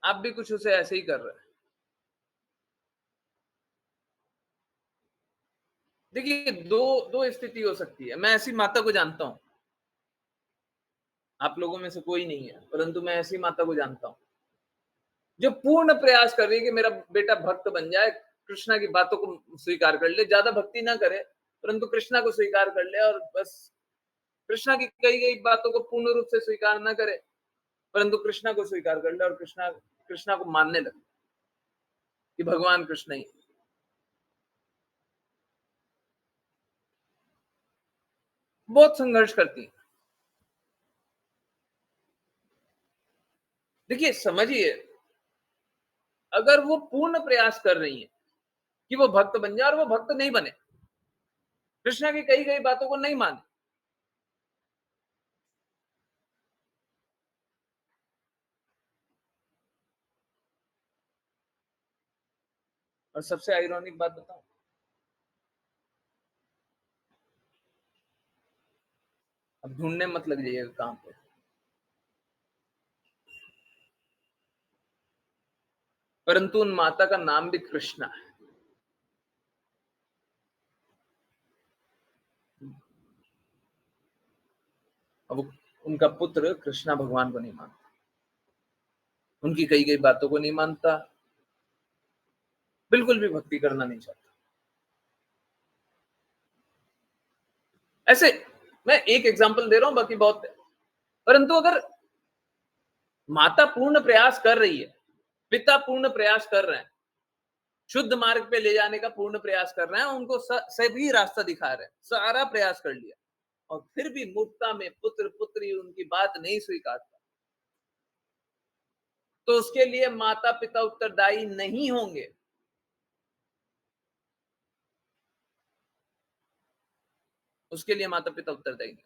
आप भी कुछ उसे ऐसे ही कर रहे हैं। देखिए, दो दो स्थिति हो सकती है। मैं ऐसी माता को जानता हूं, आप लोगों में से कोई नहीं है, परंतु मैं ऐसी माता को जानता हूं जो पूर्ण प्रयास कर रही है कि मेरा बेटा भक्त बन जाए, कृष्णा की बातों को स्वीकार कर ले, ज्यादा भक्ति ना करे परंतु कृष्णा को स्वीकार कर ले, और बस कृष्णा की कई गई बातों को पूर्ण रूप से स्वीकार ना करे परंतु कृष्णा को स्वीकार कर ले और कृष्णा को मानने लगे कि भगवान कृष्ण ही। बहुत संघर्ष करती है। देखिए, समझिए, अगर वो पूर्ण प्रयास कर रही है कि वो भक्त बन जाए और वो भक्त नहीं बने, कृष्णा की कई गई बातों को नहीं माने, और सबसे आयरॉनिक बात बताऊं, अब ढूंढने मत लग जाइएगा काम पे, परंतु उन माता का नाम भी कृष्णा है। अब उनका पुत्र कृष्णा भगवान को नहीं मानता, उनकी कई कई बातों को नहीं मानता, बिल्कुल भी भक्ति करना नहीं चाहता। ऐसे मैं एक एग्जांपल दे रहा हूं, बाकी बहुत है। परंतु अगर माता पूर्ण प्रयास कर रही है, पिता पूर्ण प्रयास कर रहे हैं, शुद्ध मार्ग पे ले जाने का पूर्ण प्रयास कर रहे हैं, उनको सभी रास्ता दिखा रहे हैं, सारा प्रयास कर लिया, और फिर भी मूर्खता में पुत्र पुत्री उनकी बात नहीं स्वीकारता, तो उसके लिए माता पिता उत्तरदायी नहीं होंगे। उसके लिए माता पिता उत्तरदायी नहीं।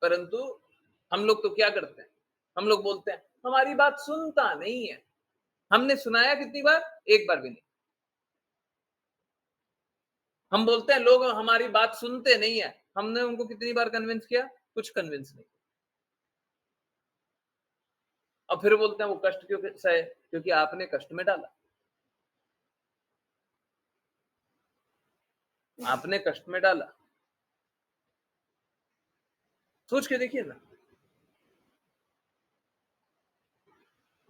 परंतु हम लोग तो क्या करते हैं, हम लोग बोलते हैं हमारी बात सुनता नहीं है। हमने सुनाया कितनी बार? एक बार भी नहीं। हम बोलते हैं लोग हमारी बात सुनते नहीं है। हमने उनको कितनी बार कन्विंस किया? कुछ कन्विंस नहीं। और फिर बोलते हैं वो कष्ट क्यों सहे? क्योंकि आपने कष्ट में डाला, आपने कष्ट में डाला। सोच के देखिए ना,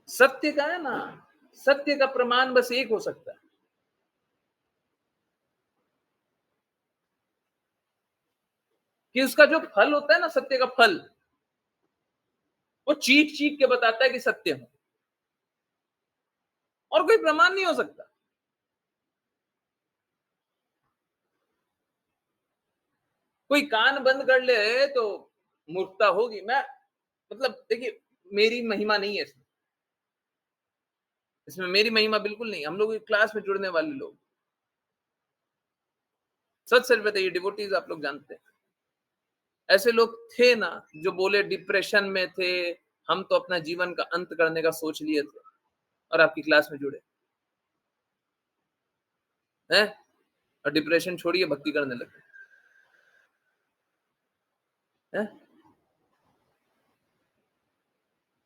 सत्य का है ना, सत्य का प्रमाण बस एक हो सकता है, कि उसका जो फल होता है ना, सत्य का फल, वो चीख चीख के बताता है कि सत्य हूं, और कोई प्रमाण नहीं हो सकता। कोई कान बंद कर ले तो मूर्खता होगी। मैं मतलब देखिए, मेरी महिमा नहीं है इसमें, इसमें मेरी महिमा बिल्कुल नहीं। हम लोग क्लास में जुड़ने वाले लोग, सच सच बताइए, डिवोटीज आप लोग जानते हैं, ऐसे लोग थे ना जो बोले डिप्रेशन में थे, हम तो अपना जीवन का अंत करने का सोच लिए थे, और आपकी क्लास में जुड़े हैं, और डिप्रेशन छोड़िए भक्ति करने लगे हैं।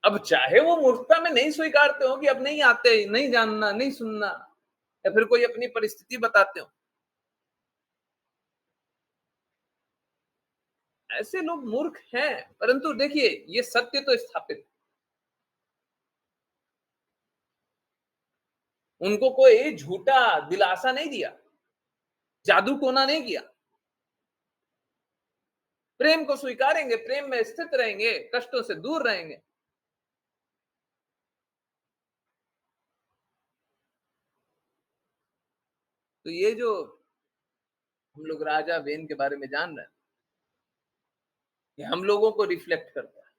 अब चाहे वो मूर्खता में नहीं स्वीकारते हो कि अब नहीं आते, नहीं जानना, नहीं सुनना, या फिर कोई अपनी परिस्थिति बताते हो, ऐसे लोग मूर्ख हैं। परंतु देखिए, ये सत्य तो स्थापित है। उनको कोई झूठा दिलासा नहीं दिया, जादू टोना नहीं किया। प्रेम को स्वीकारेंगे, प्रेम में स्थित रहेंगे, कष्टों से दूर रहेंगे। तो ये जो हम लोग राजा वेन के बारे में जान रहे हैं, ये हम लोगों को रिफ्लेक्ट करता है,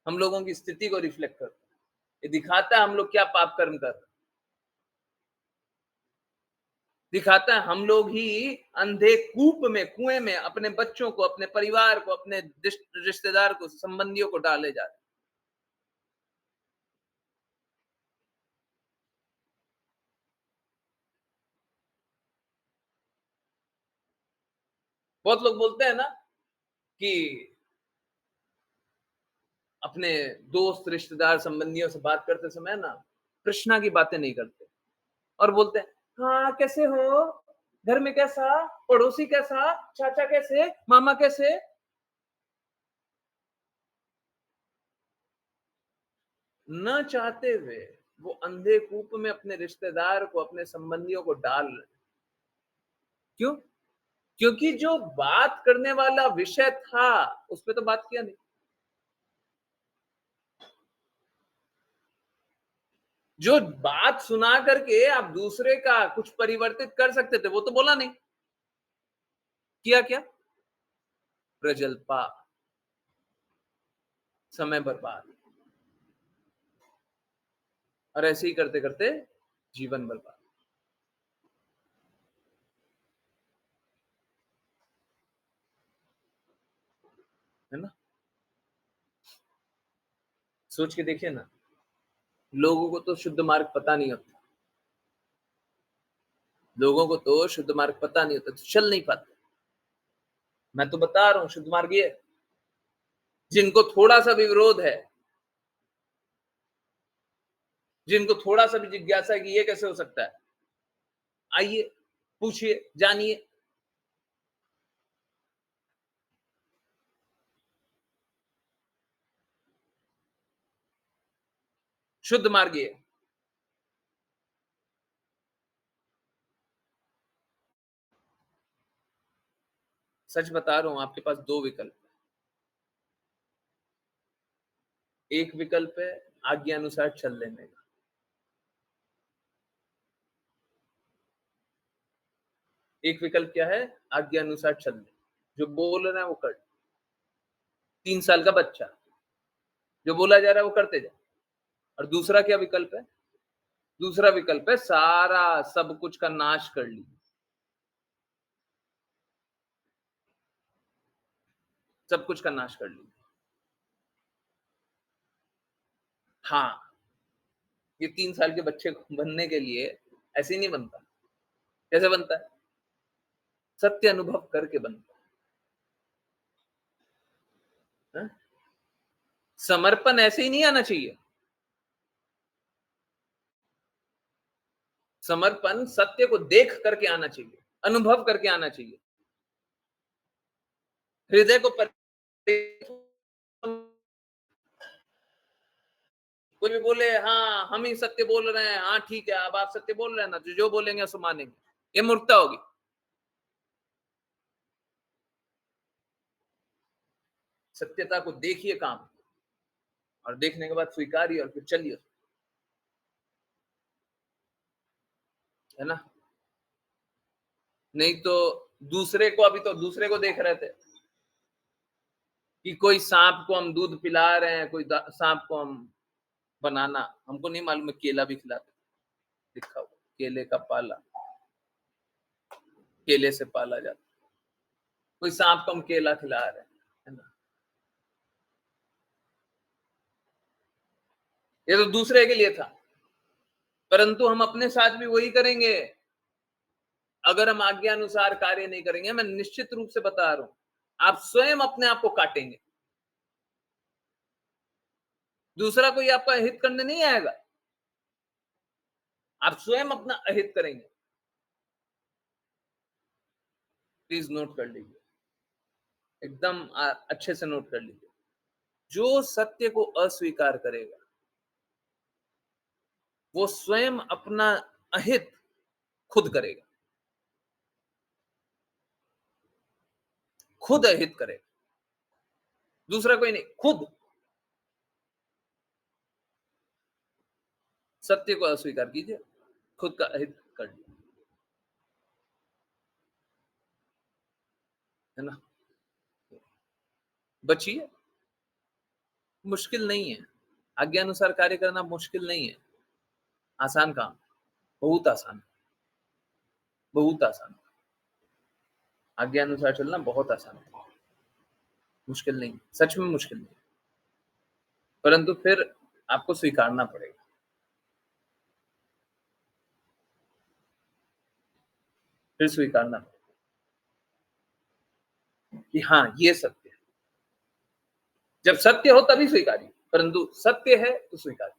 हम लोगों की स्थिति को रिफ्लेक्ट करता है। ये दिखाता है हम लोग क्या पाप कर्म कर रहे हैं, दिखाता है हम लोग ही अंधे कूप में, कुएं में अपने बच्चों को, अपने परिवार को, अपने रिश्तेदार को, संबंधियों को डाले जा रहे हैं। बहुत लोग बोलते हैं ना कि अपने दोस्त, रिश्तेदार, संबंधियों से बात करते समय ना कृष्णा की बातें नहीं करते, और बोलते हैं हाँ कैसे हो, घर में कैसा, पड़ोसी कैसा, चाचा कैसे, मामा कैसे। न चाहते हुए वो अंधे कूप में अपने रिश्तेदार को, अपने संबंधियों को डाल रहे। क्यों? क्योंकि जो बात करने वाला विषय था उस पर तो बात किया नहीं। जो बात सुना करके आप दूसरे का कुछ परिवर्तित कर सकते थे, वो तो बोला नहीं। किया क्या? प्रजल्पा, समय बर्बाद, और ऐसे ही करते करते जीवन बर्बाद, है ना। सोच के देखिए ना, लोगों को तो शुद्ध मार्ग पता नहीं होता, लोगों को तो शुद्ध मार्ग पता नहीं होता, तो चल नहीं पाते। मैं तो बता रहा हूं, शुद्ध मार्ग ये, जिनको थोड़ा सा भी विरोध है, जिनको थोड़ा सा भी जिज्ञासा है कि ये कैसे हो सकता है, आइए, पूछिए, जानिए। शुद्ध मार्ग ये। सच बता रहा हूं, आपके पास दो विकल्प है। एक विकल्प है आज्ञा अनुसार चल लेने का, एक विकल्प क्या है, आज्ञा अनुसार चलने, जो बोल रहे हैं वो कर। 3 साल का बच्चा, जो बोला जा रहा है वो करते जाए। और दूसरा क्या विकल्प है, दूसरा विकल्प है सारा सब कुछ का नाश कर ली, सब कुछ का नाश कर ली। हाँ, ये 3 साल के बच्चे को बनने के लिए ऐसे ही नहीं बनता। कैसे बनता है, सत्य अनुभव करके बनता है। हाँ? समर्पण ऐसे ही नहीं आना चाहिए। समर्पण सत्य को देख करके आना चाहिए, अनुभव करके आना चाहिए। हृदय को कोई भी बोले हाँ हम ही सत्य बोल रहे हैं, हाँ ठीक है अब आप सत्य बोल रहे हैं ना, तो जो बोलेंगे उसको मानेंगे, ये मूर्खता होगी। सत्यता को देखिए काम, और देखने के बाद स्वीकारिए और फिर चलिए, है ना। नहीं तो दूसरे को, अभी तो दूसरे को देख रहे थे कि कोई सांप को हम दूध पिला रहे हैं, कोई सांप को हम बनाना, हमको नहीं मालूम है केला भी खिलाते, लिखा हुआ केले का पाला, केले से पाला जाता, कोई सांप को हम केला खिला रहे हैं, है ना। ये तो दूसरे के लिए था, परंतु हम अपने साथ भी वही करेंगे अगर हम आज्ञा अनुसार कार्य नहीं करेंगे। मैं निश्चित रूप से बता रहा हूं, आप स्वयं अपने आप को काटेंगे। दूसरा कोई आपका हित करने नहीं आएगा, आप स्वयं अपना अहित करेंगे। प्लीज नोट कर लीजिए, एकदम अच्छे से नोट कर लीजिए। जो सत्य को अस्वीकार करेगा वो स्वयं अपना अहित खुद करेगा, खुद अहित करेगा, दूसरा कोई नहीं, खुद। सत्य को अस्वीकार कीजिए, खुद का अहित कर लीजिए, है ना। बचिए, मुश्किल नहीं है, आज्ञा अनुसार कार्य करना मुश्किल नहीं है, आसान काम, बहुत आसान, बहुत आसान। आज्ञा अनुसार चलना बहुत आसान है, मुश्किल नहीं, सच में मुश्किल नहीं, परंतु फिर आपको स्वीकारना पड़ेगा, फिर स्वीकारना पड़ेगा कि हाँ ये सत्य है। जब सत्य हो तभी स्वीकारिए, परंतु सत्य है तो स्वीकारिए।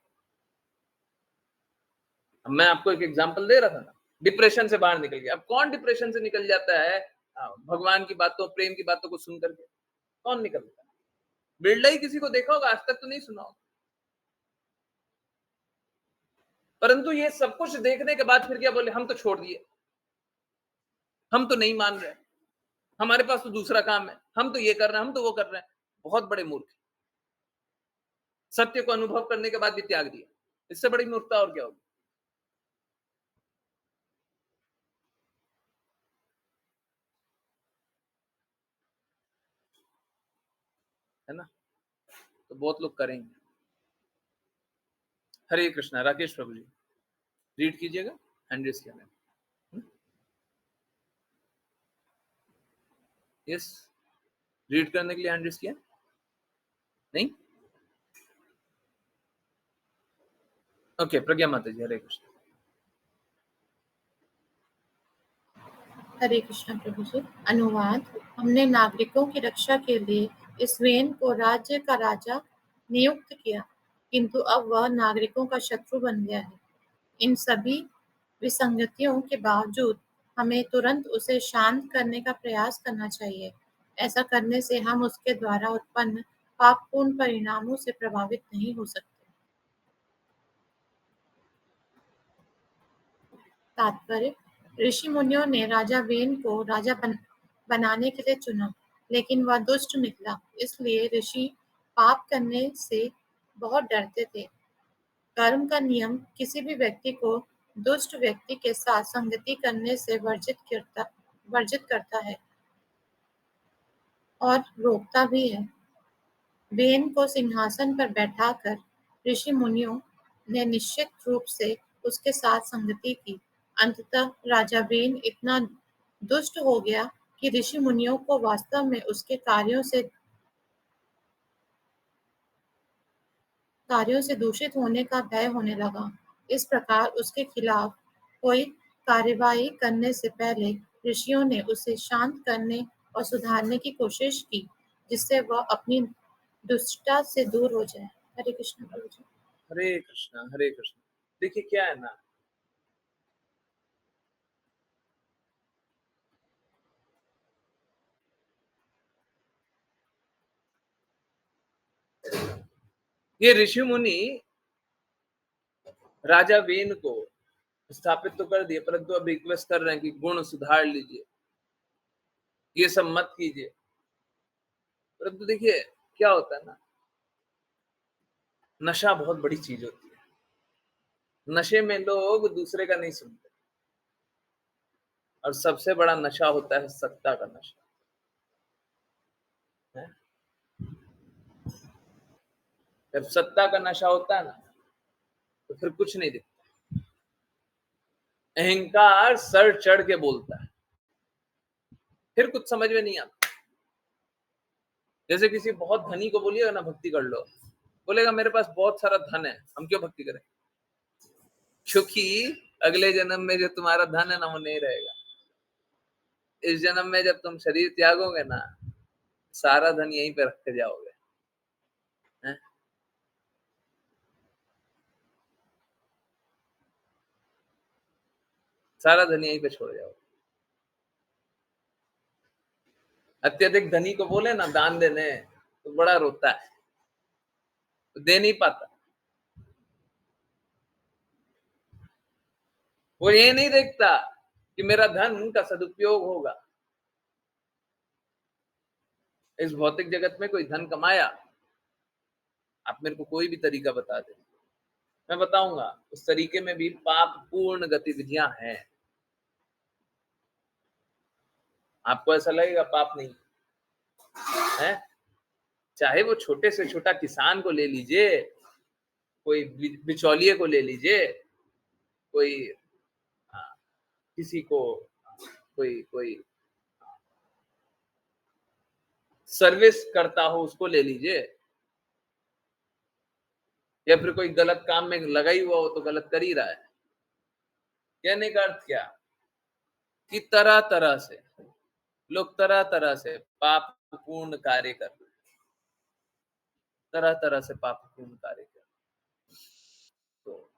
मैं आपको एक एग्जांपल दे रहा था ना, डिप्रेशन से बाहर निकल गया। अब कौन डिप्रेशन से निकल जाता है भगवान की बातों, प्रेम की बातों को सुन करके? कौन निकलता है? बिरला ही किसी को देखा होगा, आज तक तो नहीं सुना होगा। परंतु ये सब कुछ देखने के बाद फिर क्या बोले, हम तो छोड़ दिए, हम तो नहीं मान रहे, हमारे पास तो दूसरा काम है, हम तो ये कर रहे हैं, हम तो वो कर रहे हैं। बहुत बड़े मूर्ख। सत्य को अनुभव करने के बाद भी त्याग दिया, इससे बड़ी मूर्खता और क्या होगी? है ना। तो बहुत लोग करेंगे। हरे कृष्णा। राकेश प्रभु जी रीड कीजिएगा, हैंड रेज किया मैंने। यस, रीड करने के लिए हैंड रेज किया नहीं? ओके, प्रज्ञा माता जी। हरे कृष्ण। हरे कृष्ण प्रभु जी। अनुवाद। हमने नागरिकों की रक्षा के लिए इस वेन को राज्य का राजा नियुक्त किया, किंतु अब वह नागरिकों का शत्रु बन गया है। इन सभी विसंगतियों के बावजूद हमें तुरंत उसे शांत करने का प्रयास करना चाहिए। ऐसा करने से हम उसके द्वारा उत्पन्न पापपूर्ण परिणामों से प्रभावित नहीं हो सकते। तात्पर्य, ऋषि मुनियों ने राजा वेन को राजा बनाने के लिए चुना, लेकिन वह दुष्ट निकला, इसलिए ऋषि पाप करने से बहुत डरते थे। कर्म का नियम किसी भी व्यक्ति को दुष्ट व्यक्ति के साथ संगति करने से वर्जित करता है और रोकता भी है। वेन को सिंहासन पर बैठाकर ऋषि मुनियों ने निश्चित रूप से उसके साथ संगति की। अंततः राजा वेन इतना दुष्ट हो गया कि ऋषि मुनियों को वास्तव में उसके कार्यों से दूषित होने का भय होने लगा। इस प्रकार उसके खिलाफ कोई कार्यवाही करने से पहले ऋषियों ने उसे शांत करने और सुधारने की कोशिश की, जिससे वह अपनी दुष्टता से दूर हो जाए। हरे कृष्ण प्रभु जी। हरे कृष्णा, हरे कृष्णा। देखिए क्या है ना, ये ऋषि मुनि राजा वेन को स्थापित तो कर दिए, परंतु अब रिक्वेस्ट कर रहे हैं कि गुण सुधार लीजिए, ये सब मत कीजिए। परंतु देखिए क्या होता है ना, नशा बहुत बड़ी चीज होती है। नशे में लोग दूसरे का नहीं सुनते, और सबसे बड़ा नशा होता है सत्ता का नशा, है? जब सत्ता का नशा होता है ना, तो फिर कुछ नहीं दिखता। अहंकार सर चढ़ के बोलता है, फिर कुछ समझ में नहीं आता। जैसे किसी बहुत धनी को बोलिएगा ना भक्ति कर लो, बोलेगा मेरे पास बहुत सारा धन है, हम क्यों भक्ति करें? क्योंकि अगले जन्म में जो तुम्हारा धन है ना, वो नहीं रहेगा। इस जन्म में जब तुम शरीर त्यागोगे ना, सारा धन यहीं पे रख के जाओगे, है? सारा धन यहीं पे छोड़ जाओगे। अत्यधिक धनी को बोले ना दान देने, तो बड़ा रोता है, तो दे नहीं पाता। वो ये नहीं देखता कि मेरा धन का सदुपयोग होगा। इस भौतिक जगत में कोई धन कमाया, आप मेरे को कोई भी तरीका बता दे, मैं बताऊंगा, उस तरीके में भी पाप पूर्ण गतिविधियां हैं। आपको ऐसा लगेगा पाप नहीं है? चाहे वो छोटे से छोटा किसान को ले लीजिए, कोई बिचौलिए को ले लीजिए, कोई किसी को कोई कोई सर्विस करता हो उसको ले लीजिए, या फिर कोई गलत काम में लगा ही हुआ हो तो गलत कर ही रहा है। कहने का अर्थ क्या कि तरह तरह से लोग तरह तरह से पापपूर्ण कार्य कर रहे हैं, तरह तरह से पापपूर्ण कार्य कर रहे हैं। तो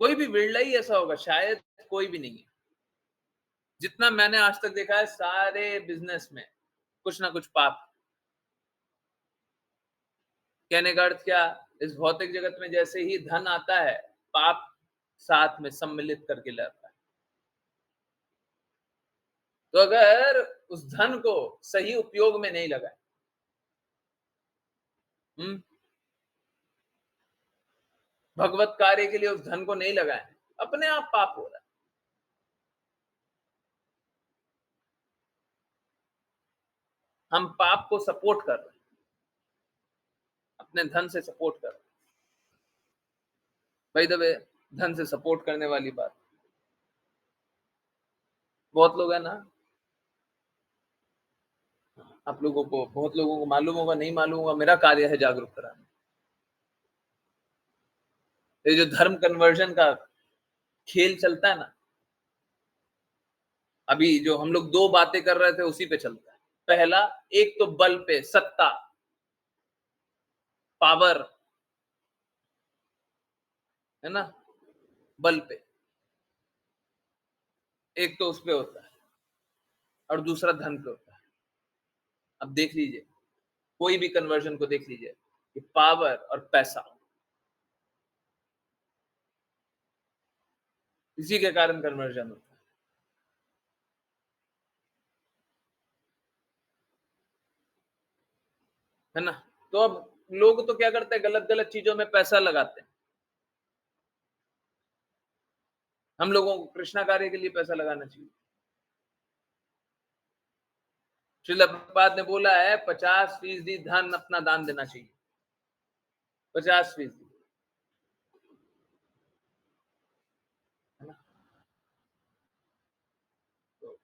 कोई भी बिरला ही ऐसा होगा, शायद कोई भी नहीं है। जितना मैंने आज तक देखा है, सारे बिजनेस में कुछ ना कुछ पाप। कहने का अर्थ क्या, इस भौतिक जगत में जैसे ही धन आता है, पाप साथ में सम्मिलित करके लाता है। तो अगर उस धन को सही उपयोग में नहीं लगाए, भगवत कार्य के लिए उस धन को नहीं लगाए, अपने आप पाप हो रहा है। हम पाप को सपोर्ट कर रहे हैं, अपने धन से सपोर्ट कर रहे हैं। भाई दबे धन से सपोर्ट करने वाली बात, बहुत लोग है ना, आप लोगों को, बहुत लोगों को मालूम होगा, नहीं मालूम होगा, मेरा कार्य है जागरूक कराना। ये जो धर्म कन्वर्जन का खेल चलता है ना, अभी जो हम लोग दो बातें कर रहे थे उसी पे चलता है। पहला, एक तो बल पे, सत्ता, पावर, है ना, बल पे, एक तो उस पे होता है, और दूसरा धन पे होता है। अब देख लीजिए, कोई भी कन्वर्जन को देख लीजिए कि पावर और पैसा, इसी के कारण कन्वर्जन होता है ना। तो अब लोग तो क्या करते हैं, गलत गलत चीजों में पैसा लगाते हैं। हम लोगों को कृष्णा कार्य के लिए पैसा लगाना चाहिए। श्रील प्रभुपाद ने बोला है 50% धन अपना दान देना चाहिए, 50%, है ना। तो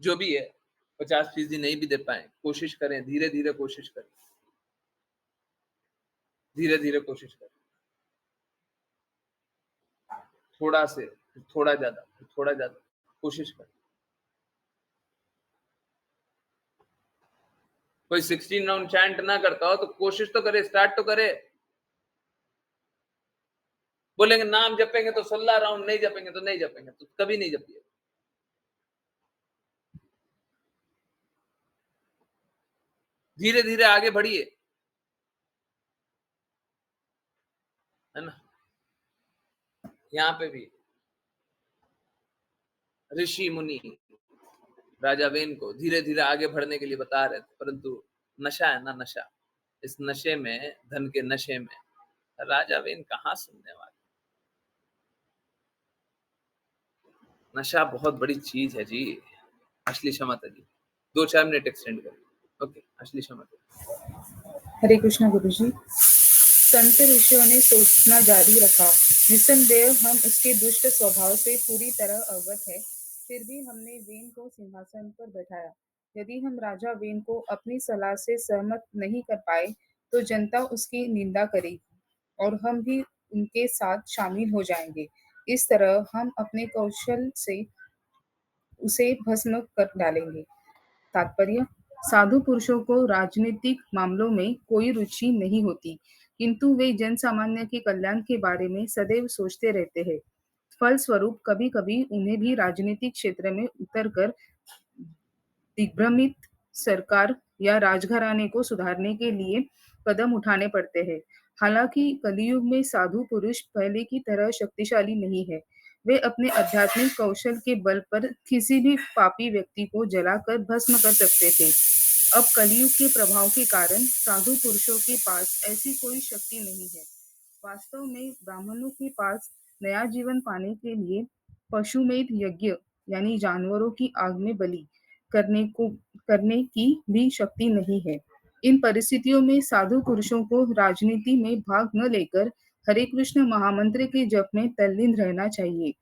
जो भी है 50% नहीं भी दे पाए, कोशिश करें, धीरे धीरे कोशिश करें, धीरे धीरे कोशिश करें, थोड़ा से थोड़ा ज्यादा, थोड़ा ज्यादा कोशिश करें। कोई 16 राउंड चैंट ना करता हो तो कोशिश तो करे, स्टार्ट तो करे। बोलेंगे नाम जपेंगे तो 16 राउंड, नहीं जपेंगे तो नहीं जपेंगे, तो कभी नहीं जपिए। धीरे धीरे आगे बढ़िए, है ना। यहाँ पे भी ऋषि मुनि राजा वेन को धीरे धीरे आगे बढ़ने के लिए बता रहे थे, परंतु नशा है ना, नशा, इस नशे में, धन के नशे में राजा वेन कहाँ सुनने वाले। नशा बहुत बड़ी चीज है जी। असली क्षमता जी 2-4 मिनट एक्सटेंड करिए। ओके, असली क्षमता। हरे कृष्ण गुरु जी। संत ऋषियों ने सोचना जारी रखा। निसंदेह हम उसके दुष्ट स्वभाव से पूरी तरह अवगत है, फिर भी हमने वेन को सिंहासन पर बैठाया। यदि हम राजा वेन को अपनी सलाह से सहमत नहीं कर पाए तो जनता उसकी निंदा करेगी और हम भी उनके साथ शामिल हो जाएंगे। इस तरह हम अपने कौशल से उसे भस्म कर डालेंगे। तात्पर्य: साधु पुरुषों को राजनीतिक मामलों में कोई रुचि नहीं होती, किंतु वे जनसामान्य के कल्याण के बारे में सदैव सोचते रहते हैं। फलस्वरूप कभी-कभी उन्हें भी राजनीतिक क्षेत्र में उतरकर दिग्भ्रमित सरकार या राजघराने को सुधारने के लिए कदम उठाने पड़ते हैं। हालांकि कलियुग में साधु पुरुष पहले की तरह शक्तिशाली नहीं है। वे अपने आध्यात्मिक कौशल के बल पर किसी भी पापी व्यक्ति को जलाकर भस्म कर सकते थे। अब कलियुग के प्रभाव के कारण साधु पुरुषों के पास ऐसी कोई शक्ति नहीं है। वास्तव में ब्राह्मणों के पास नया जीवन पाने के लिए पशुमेध यज्ञ यानी जानवरों की आग में बलि करने की भी शक्ति नहीं है। इन परिस्थितियों में साधु पुरुषों को राजनीति में भाग न लेकर हरे कृष्ण महामंत्र के जप में तल्लीन रहना चाहिए।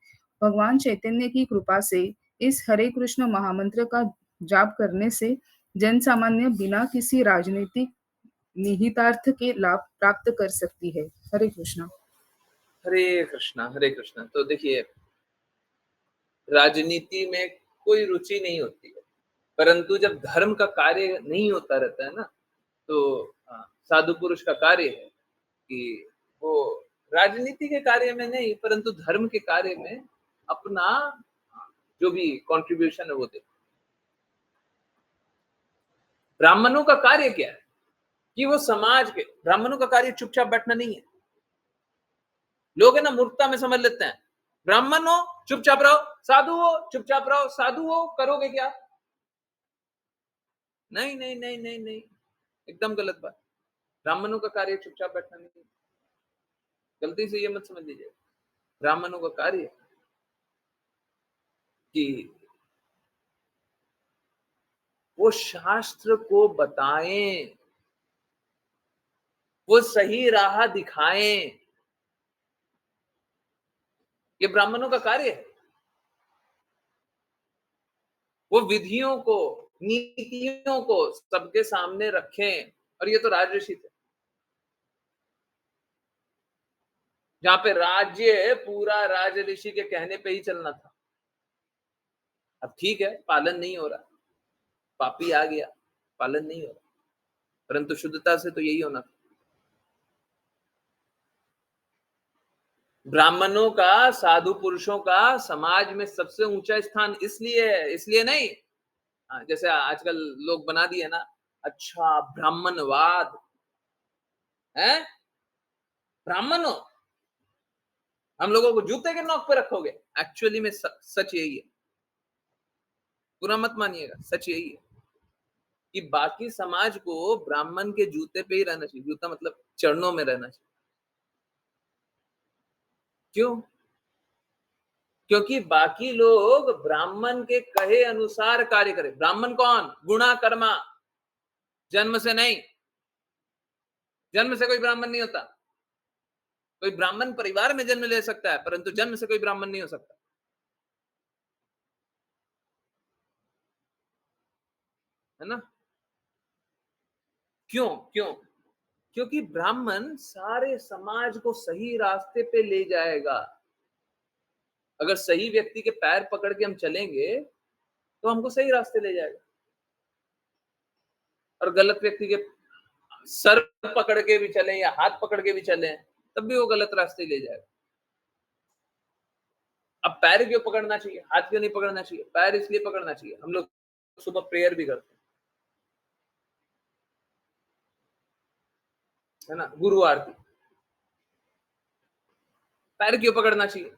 भगवान चैतन्य की कृपा से इस हरे कृष्ण महामंत्र का जाप करने से जन सामान्य बिना किसी राजनीतिक निहितार्थ के लाभ प्राप्त कर सकती है। हरे कृष्णा। हरे कृष्णा, हरे कृष्णा। तो देखिए, राजनीति में कोई रुचि नहीं होती है, परंतु जब धर्म का कार्य नहीं होता रहता है ना, तो साधु पुरुष का कार्य है कि वो राजनीति के कार्य में नहीं, परंतु धर्म के कार्य में अपना जो भी कंट्रीब्यूशन है वो दे। ब्राह्मणों का कार्य क्या है कि वो समाज के, ब्राह्मणों का कार्य चुपचाप बैठना नहीं है। लोग है ना मूर्खता में समझ लेते हैं, ब्राह्मण हो चुपचाप रहो, साधु हो चुपचाप रहो, साधु हो करोगे क्या? नहीं नहीं नहीं नहीं नहीं, एकदम गलत बात। ब्राह्मणों का कार्य चुपचाप बैठना नहीं है, गलती से ये मत समझ लीजिए। ब्राह्मणों का कार्य कि वो शास्त्र को बताएं, वो सही राह दिखाएं, ये ब्राह्मणों का कार्य है। वो विधियों को, नीतियों को सबके सामने रखें। और ये तो राजऋषि थे, जहां पे राज्य पूरा राजऋषि के कहने पे ही चलना था। अब ठीक है, पालन नहीं हो रहा, पापी आ गया, पालन नहीं हो रहा, परंतु शुद्धता से तो यही होना था। ब्राह्मणों का, साधु पुरुषों का समाज में सबसे ऊंचा स्थान इसलिए है, इसलिए नहीं जैसे आजकल लोग बना दिए ना, अच्छा ब्राह्मणवाद, हैं? ब्राह्मण हो, हम लोगों को जूते के नोक पे रखोगे। एक्चुअली में सच यही है, बुरा मत मानिएगा, सच यही है कि बाकी समाज को ब्राह्मण के जूते पे ही रहना चाहिए। जूता मतलब चरणों में रहना चाहिए। क्यों? क्योंकि बाकी लोग ब्राह्मण के कहे अनुसार कार्य करें। ब्राह्मण कौन? गुणा कर्मा, जन्म से नहीं। जन्म से कोई ब्राह्मण नहीं होता। कोई ब्राह्मण परिवार में जन्म ले सकता है, परंतु जन्म से कोई ब्राह्मण नहीं हो सकता, है ना? क्यों? क्यों? क्योंकि ब्राह्मण सारे समाज को सही रास्ते पे ले जाएगा। अगर सही व्यक्ति के पैर पकड़ के हम चलेंगे तो हमको सही रास्ते ले जाएगा, और गलत व्यक्ति के सर पकड़ के भी चले या हाथ पकड़ के भी चले तब भी वो गलत रास्ते ले जाएगा। अब पैर क्यों पकड़ना चाहिए, हाथ क्यों नहीं पकड़ना चाहिए? पैर इसलिए पकड़ना चाहिए, हम लोग सुबह प्रेयर भी करते हैं, है ना? गुरु आरती, पैर क्यों पकड़ना चाहिए?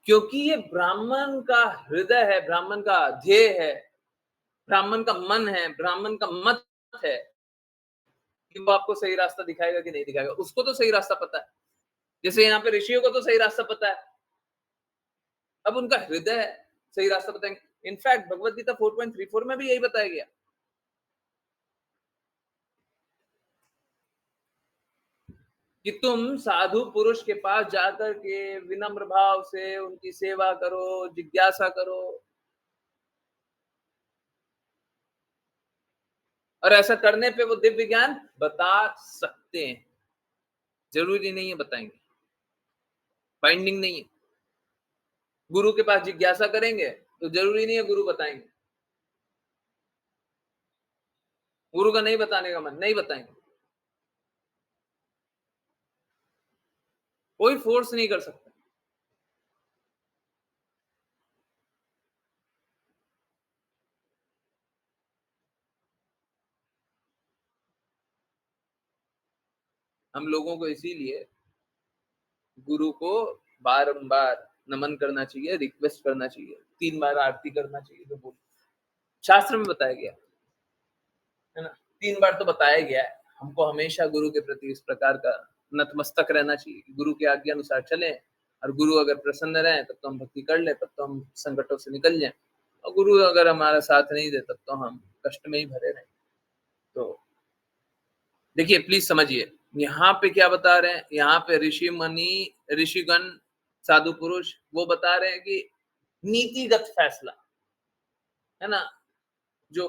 क्योंकि ये ब्राह्मण का हृदय है, ब्राह्मण का ध्येय है, ब्राह्मण का मन है, ब्राह्मण का मत है कि वो आपको सही रास्ता दिखाएगा कि नहीं दिखाएगा। उसको तो सही रास्ता पता है, जैसे यहाँ पे ऋषियों को तो सही रास्ता पता है। अब उनका हृदय है, सही रास्ता बताएंगे। इनफैक्ट भगवत गीता 4.34 में भी यही बताया गया कि तुम साधु पुरुष के पास जाकर के विनम्र भाव से उनकी सेवा करो, जिज्ञासा करो, और ऐसा करने पे वो दिव्य ज्ञान बता सकते हैं। जरूरी नहीं है बताएंगे, बाइंडिंग नहीं है। गुरु के पास जिज्ञासा करेंगे तो जरूरी नहीं है गुरु बताएंगे। गुरु का नहीं बताने का मन, नहीं बताएंगे, कोई फोर्स नहीं कर सकता। हम लोगों को इसीलिए गुरु को बारंबार नमन करना चाहिए, रिक्वेस्ट करना चाहिए, 3 बार आरती करना चाहिए। जो बोल शास्त्र में बताया गया है ना, 3 बार तो बताया गया है। हमको हमेशा गुरु के प्रति इस प्रकार का नतमस्तक रहना चाहिए, गुरु की आज्ञा अनुसार चले, और गुरु अगर प्रसन्न रहे तब तो हम भक्ति कर ले, तब तो हम संकटों से निकल जाए, और गुरु अगर हमारा साथ नहीं दे तब तो हम कष्ट में ही भरे रहें। तो देखिए, प्लीज समझिए, यहाँ पे क्या बता रहे हैं? यहाँ पे ऋषि मुनि, ऋषिगण, साधु पुरुष वो बता रहे हैं कि नीतिगत फैसला, है ना, जो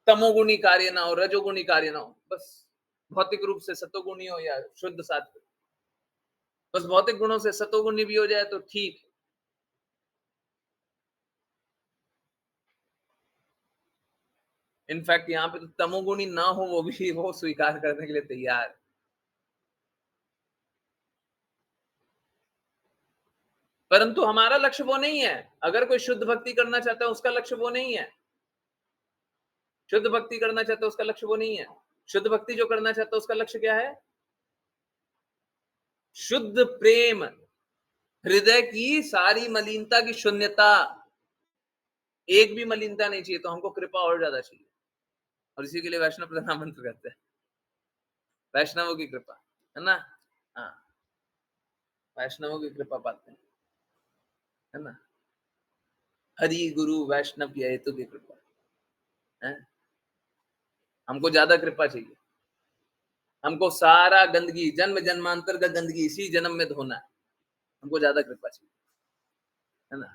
तमोगुणी कार्य ना हो, रजोगुणी कार्य ना हो, बस भौतिक रूप से सतोगुणी हो या शुद्ध सात्विक, बस भौतिक गुणों से सतोगुणी भी हो जाए तो ठीक। इनफैक्ट यहाँ पे तो तमोगुणी ना हो वो भी वो स्वीकार करने के लिए तैयार है। परंतु हमारा लक्ष्य वो नहीं है। अगर कोई शुद्ध भक्ति करना चाहता है उसका लक्ष्य वो नहीं है। शुद्ध भक्ति करना चाहता है उसका लक्ष्य वो नहीं है। शुद्ध भक्ति जो करना चाहता है उसका लक्ष्य क्या है? शुद्ध प्रेम, हृदय की सारी मलिनता की शून्यता, एक भी मलिनता नहीं चाहिए। तो हमको कृपा और ज्यादा चाहिए, और इसी के लिए वैष्णव प्रधान मंत्र कहते हैं, वैष्णवों की कृपा, है ना? हाँ, वैष्णवों की कृपा पाते हैं, है ना? हरि गुरु वैष्णव की हेतु की कृपा है। हमको ज्यादा कृपा चाहिए। हमको सारा गंदगी, जन्म जन्मांतर का गंदगी इसी जन्म में धोना है। हमको ज्यादा कृपा चाहिए, है ना?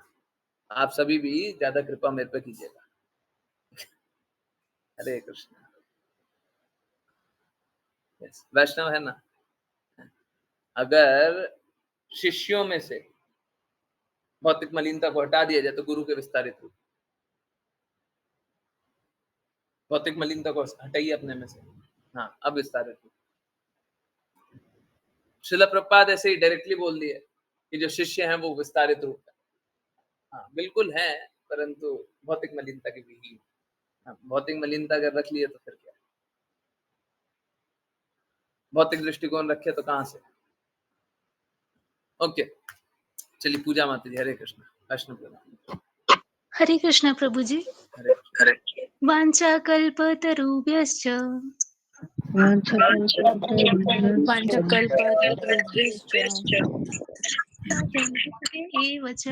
आप सभी भी ज्यादा कृपा मेरे पे कीजिएगा। हरे कृष्ण। यस, वैष्णव है ना, अगर शिष्यों में से भौतिक मलिनता को हटा दिया जाए तो गुरु के विस्तारित रूप। भौतिक मलिनता को हटाइए अपने में से, हाँ, अब विस्तारित रूप। श्रील प्रभुपाद ऐसे ही डायरेक्टली बोल दिए कि जो शिष्य हैं वो विस्तारित रूप है। हाँ, बिल्कुल है, परंतु भौतिक मलिनता की विहीन। भौतिक मलिनता अगर रख लिए तो फिर क्या, भौतिक दृष्टिकोण रखे तो कहाँ से। ओके, चलिए पूजा माता जी। हरे कृष्ण। वैष्णव प्रणाम। हरे कृष्ण प्रभु जी। हरे कृष्ण। वाञ्छाकल्पतरुभ्यश्च वाञ्छकल्पतरुभ्यश्च एव च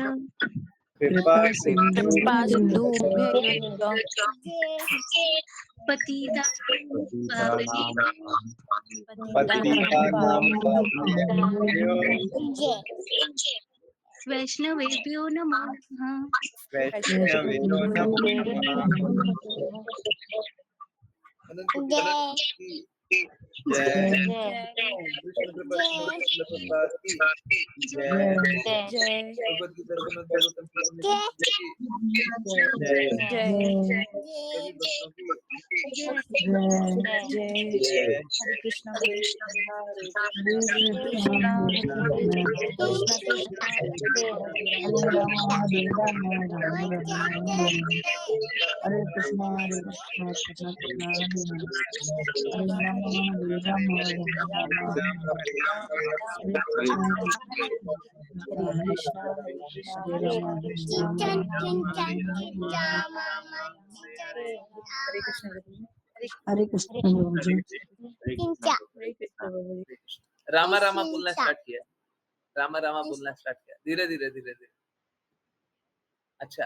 कृपा कृपासिन्धुभ्यश्च पतितानां पतितानां पावनेभ्यो वैष्णवेभ्यो नमो नमः। वैष्णवेभ्यो नमो नमः। जय कृष्ण कृपा प्रभुपाद की जय। जय भगवत गीता श्रीमद् भागवतम की जय। जय सभी भक्तों की जय। जय। हरे कृष्णा हरे कृष्णा कृष्ण कृष्ण हरे रामा रामा बोलना स्टार्ट किया। रामा रामा बोलना स्टार्ट किया। धीरे धीरे धीरे धीरे। अच्छा,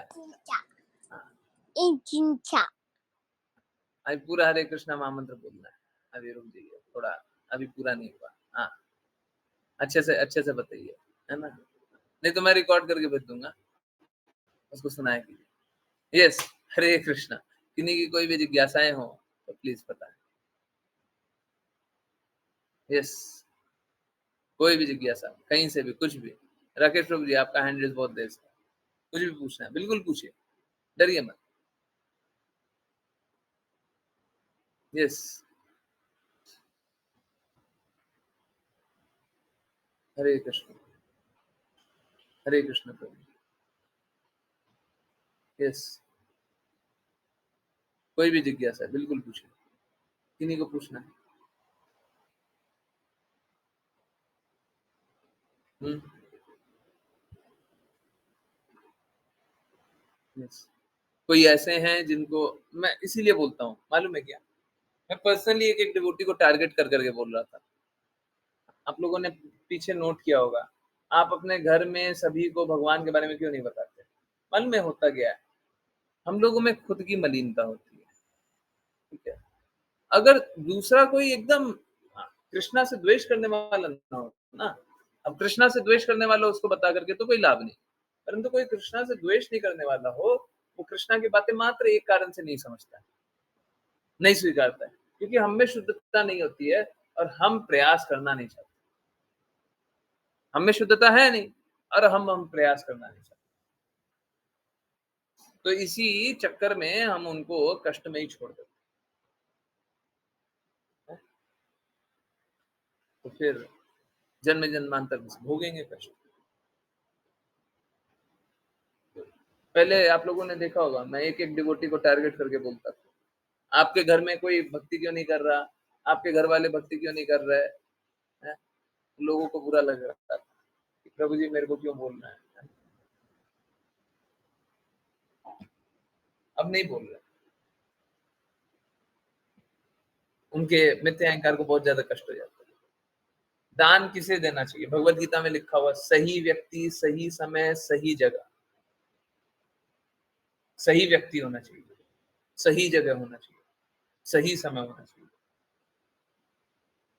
अभी पूरा हरे कृष्णा महामंत्र बोलना है। अभी रुक जाइए थोड़ा, अभी पूरा नहीं हुआ। हाँ, अच्छे से बताइए, है ना। नहीं तो मैं रिकॉर्ड करके भेज दूंगा, उसको सुनाए कीजिए। यस, हरे कृष्णा। किन्हीं की कोई भी जिज्ञासाएं हो तो प्लीज बताएं। यस, कोई भी जिज्ञासा, कहीं से भी, कुछ भी। राकेश प्रभु जी, आपका हैंड रेज बहुत देर से, कुछ भी पूछना है बिल्कुल पूछिए, डरिए मत। यस, हरे कृष्ण प्रभु। यस, कोई भी जिज्ञासा है बिल्कुल पूछिए, किन्हीं को पूछना है। यस, कोई ऐसे हैं जिनको मैं इसीलिए बोलता हूँ, मालूम है क्या, मैं पर्सनली एक डिवोटी को टारगेट कर करके बोल रहा था। आप लोगों ने पीछे नोट किया होगा, आप अपने घर में सभी को भगवान के बारे में क्यों नहीं बताते। मालूम है होता गया है, हम लोगों में खुद की मलिनता होती है, ठीक है। अगर दूसरा कोई एकदम कृष्णा से द्वेष करने वाला ना हो ना, अब कृष्णा से द्वेष करने वाला उसको बता करके तो कोई लाभ नहीं, परंतु कोई कृष्णा से द्वेष नहीं करने वाला हो, वो कृष्णा की बातें मात्र एक कारण से नहीं समझता है, नहीं स्वीकारता है, क्योंकि हम में शुद्धता नहीं होती है और हम प्रयास करना नहीं चाहते। हम में शुद्धता है नहीं और हम प्रयास करना नहीं चाहते, तो इसी चक्कर में हम उनको कष्ट में ही छोड़ देते हैं। तो फिर जन्म जन्मांतर भोगेंगे कष्ट। पहले आप लोगों ने देखा होगा, मैं एक एक डिवोटी को टारगेट करके बोलता था, आपके घर में कोई भक्ति क्यों नहीं कर रहा, आपके घर वाले भक्ति क्यों नहीं कर रहे हैं। लोगों को बुरा लग रहा था कि प्रभु जी मेरे को क्यों बोल रहे हैं। अब नहीं बोल रहे, उनके मिथ्या अहंकार को बहुत ज्यादा कष्ट हो जाता है। दान किसे देना चाहिए, भगवत गीता में लिखा हुआ, सही व्यक्ति, सही समय, सही जगह। सही व्यक्ति होना चाहिए, सही जगह होना चाहिए, सही समय होना चाहिए,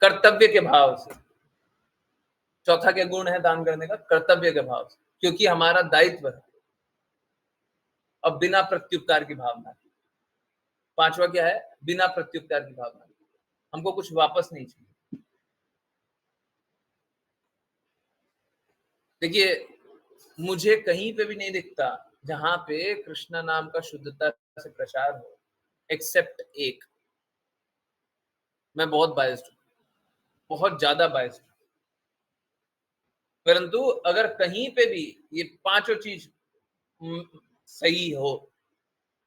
कर्तव्य के भाव से। चौथा क्या गुण है दान करने का, कर्तव्य के भाव से, क्योंकि हमारा दायित्व है, और बिना प्रत्युपकार की भावना। पांचवा क्या है, बिना प्रत्युपकार की भावना, हमको कुछ वापस नहीं चाहिए। देखिए, मुझे कहीं पे भी नहीं दिखता जहां पे कृष्ण नाम का शुद्धता से प्रचार हो, एक्सेप्ट एक। मैं बहुत बायस्ड हूं, बहुत ज्यादा बायस्ड हूं, परंतु अगर कहीं पे भी ये पांचों चीज सही हो,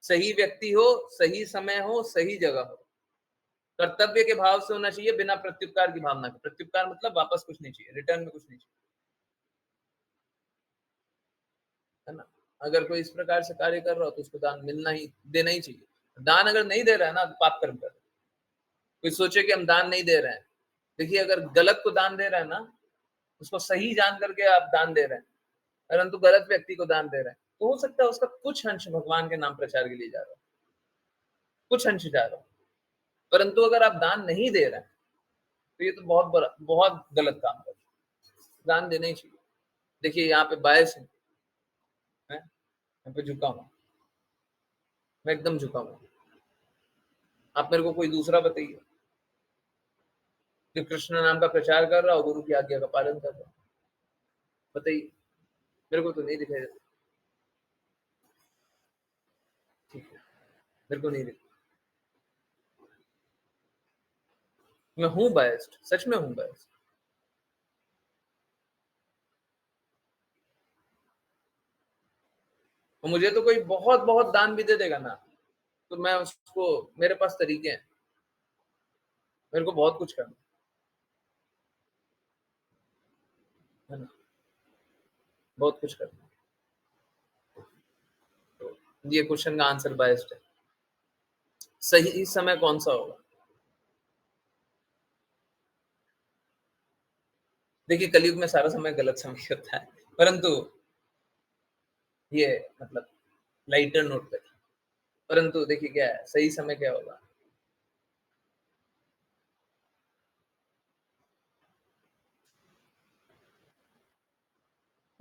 सही व्यक्ति हो, सही समय हो, सही जगह हो, कर्तव्य के भाव से होना चाहिए, बिना प्रत्युपकार की भावना के। प्रत्युपकार मतलब वापस कुछ नहीं चाहिए, रिटर्न में कुछ नहीं चाहिए, है ना। अगर कोई इस प्रकार से कार्य कर रहा हो तो उसको दान देना ही चाहिए। दान अगर नहीं दे रहा है ना तो पाप कर्म कर रहा है। कोई सोचे कि हम दान नहीं दे रहे हैं, देखिए अगर गलत को दान दे रहे हैं ना, उसको सही जान करके आप दान दे रहे हैं, परंतु गलत व्यक्ति को दान दे रहे हैं, तो हो सकता है उसका कुछ अंश भगवान के नाम प्रचार के लिए जा रहा हो, कुछ अंश जा रहा हो। परंतु अगर आप दान नहीं दे रहे हैं तो ये तो बहुत गलत काम कर रहे हैं। दान देना ही चाहिए। देखिए यहाँ पे बायस है, यहाँ पे झुका हुआ, मैं एकदम झुका हुआ। आप मेरे को कोई दूसरा बताइए जो कृष्ण नाम का प्रचार कर रहा हो, गुरु की आज्ञा का पालन कर रहा हो, बताइए। मेरे को तो नहीं दिखाई देता। ठीक है, मेरे को नहीं दिखा। मैं हूँ बायस्ड, सच में हूँ बायस्ड। और मुझे तो कोई बहुत बहुत दान भी दे देगा ना, तो मैं उसको, मेरे पास तरीके हैं, मेरे को बहुत कुछ करना है ना, बहुत कुछ करना। तो ये क्वेश्चन का आंसर बायस्ड है। सही समय कौन सा होगा? देखिए कलयुग में सारा समय गलत समय होता है, परंतु ये मतलब लाइटर नोट पे, परंतु देखिए क्या है, सही समय क्या होगा।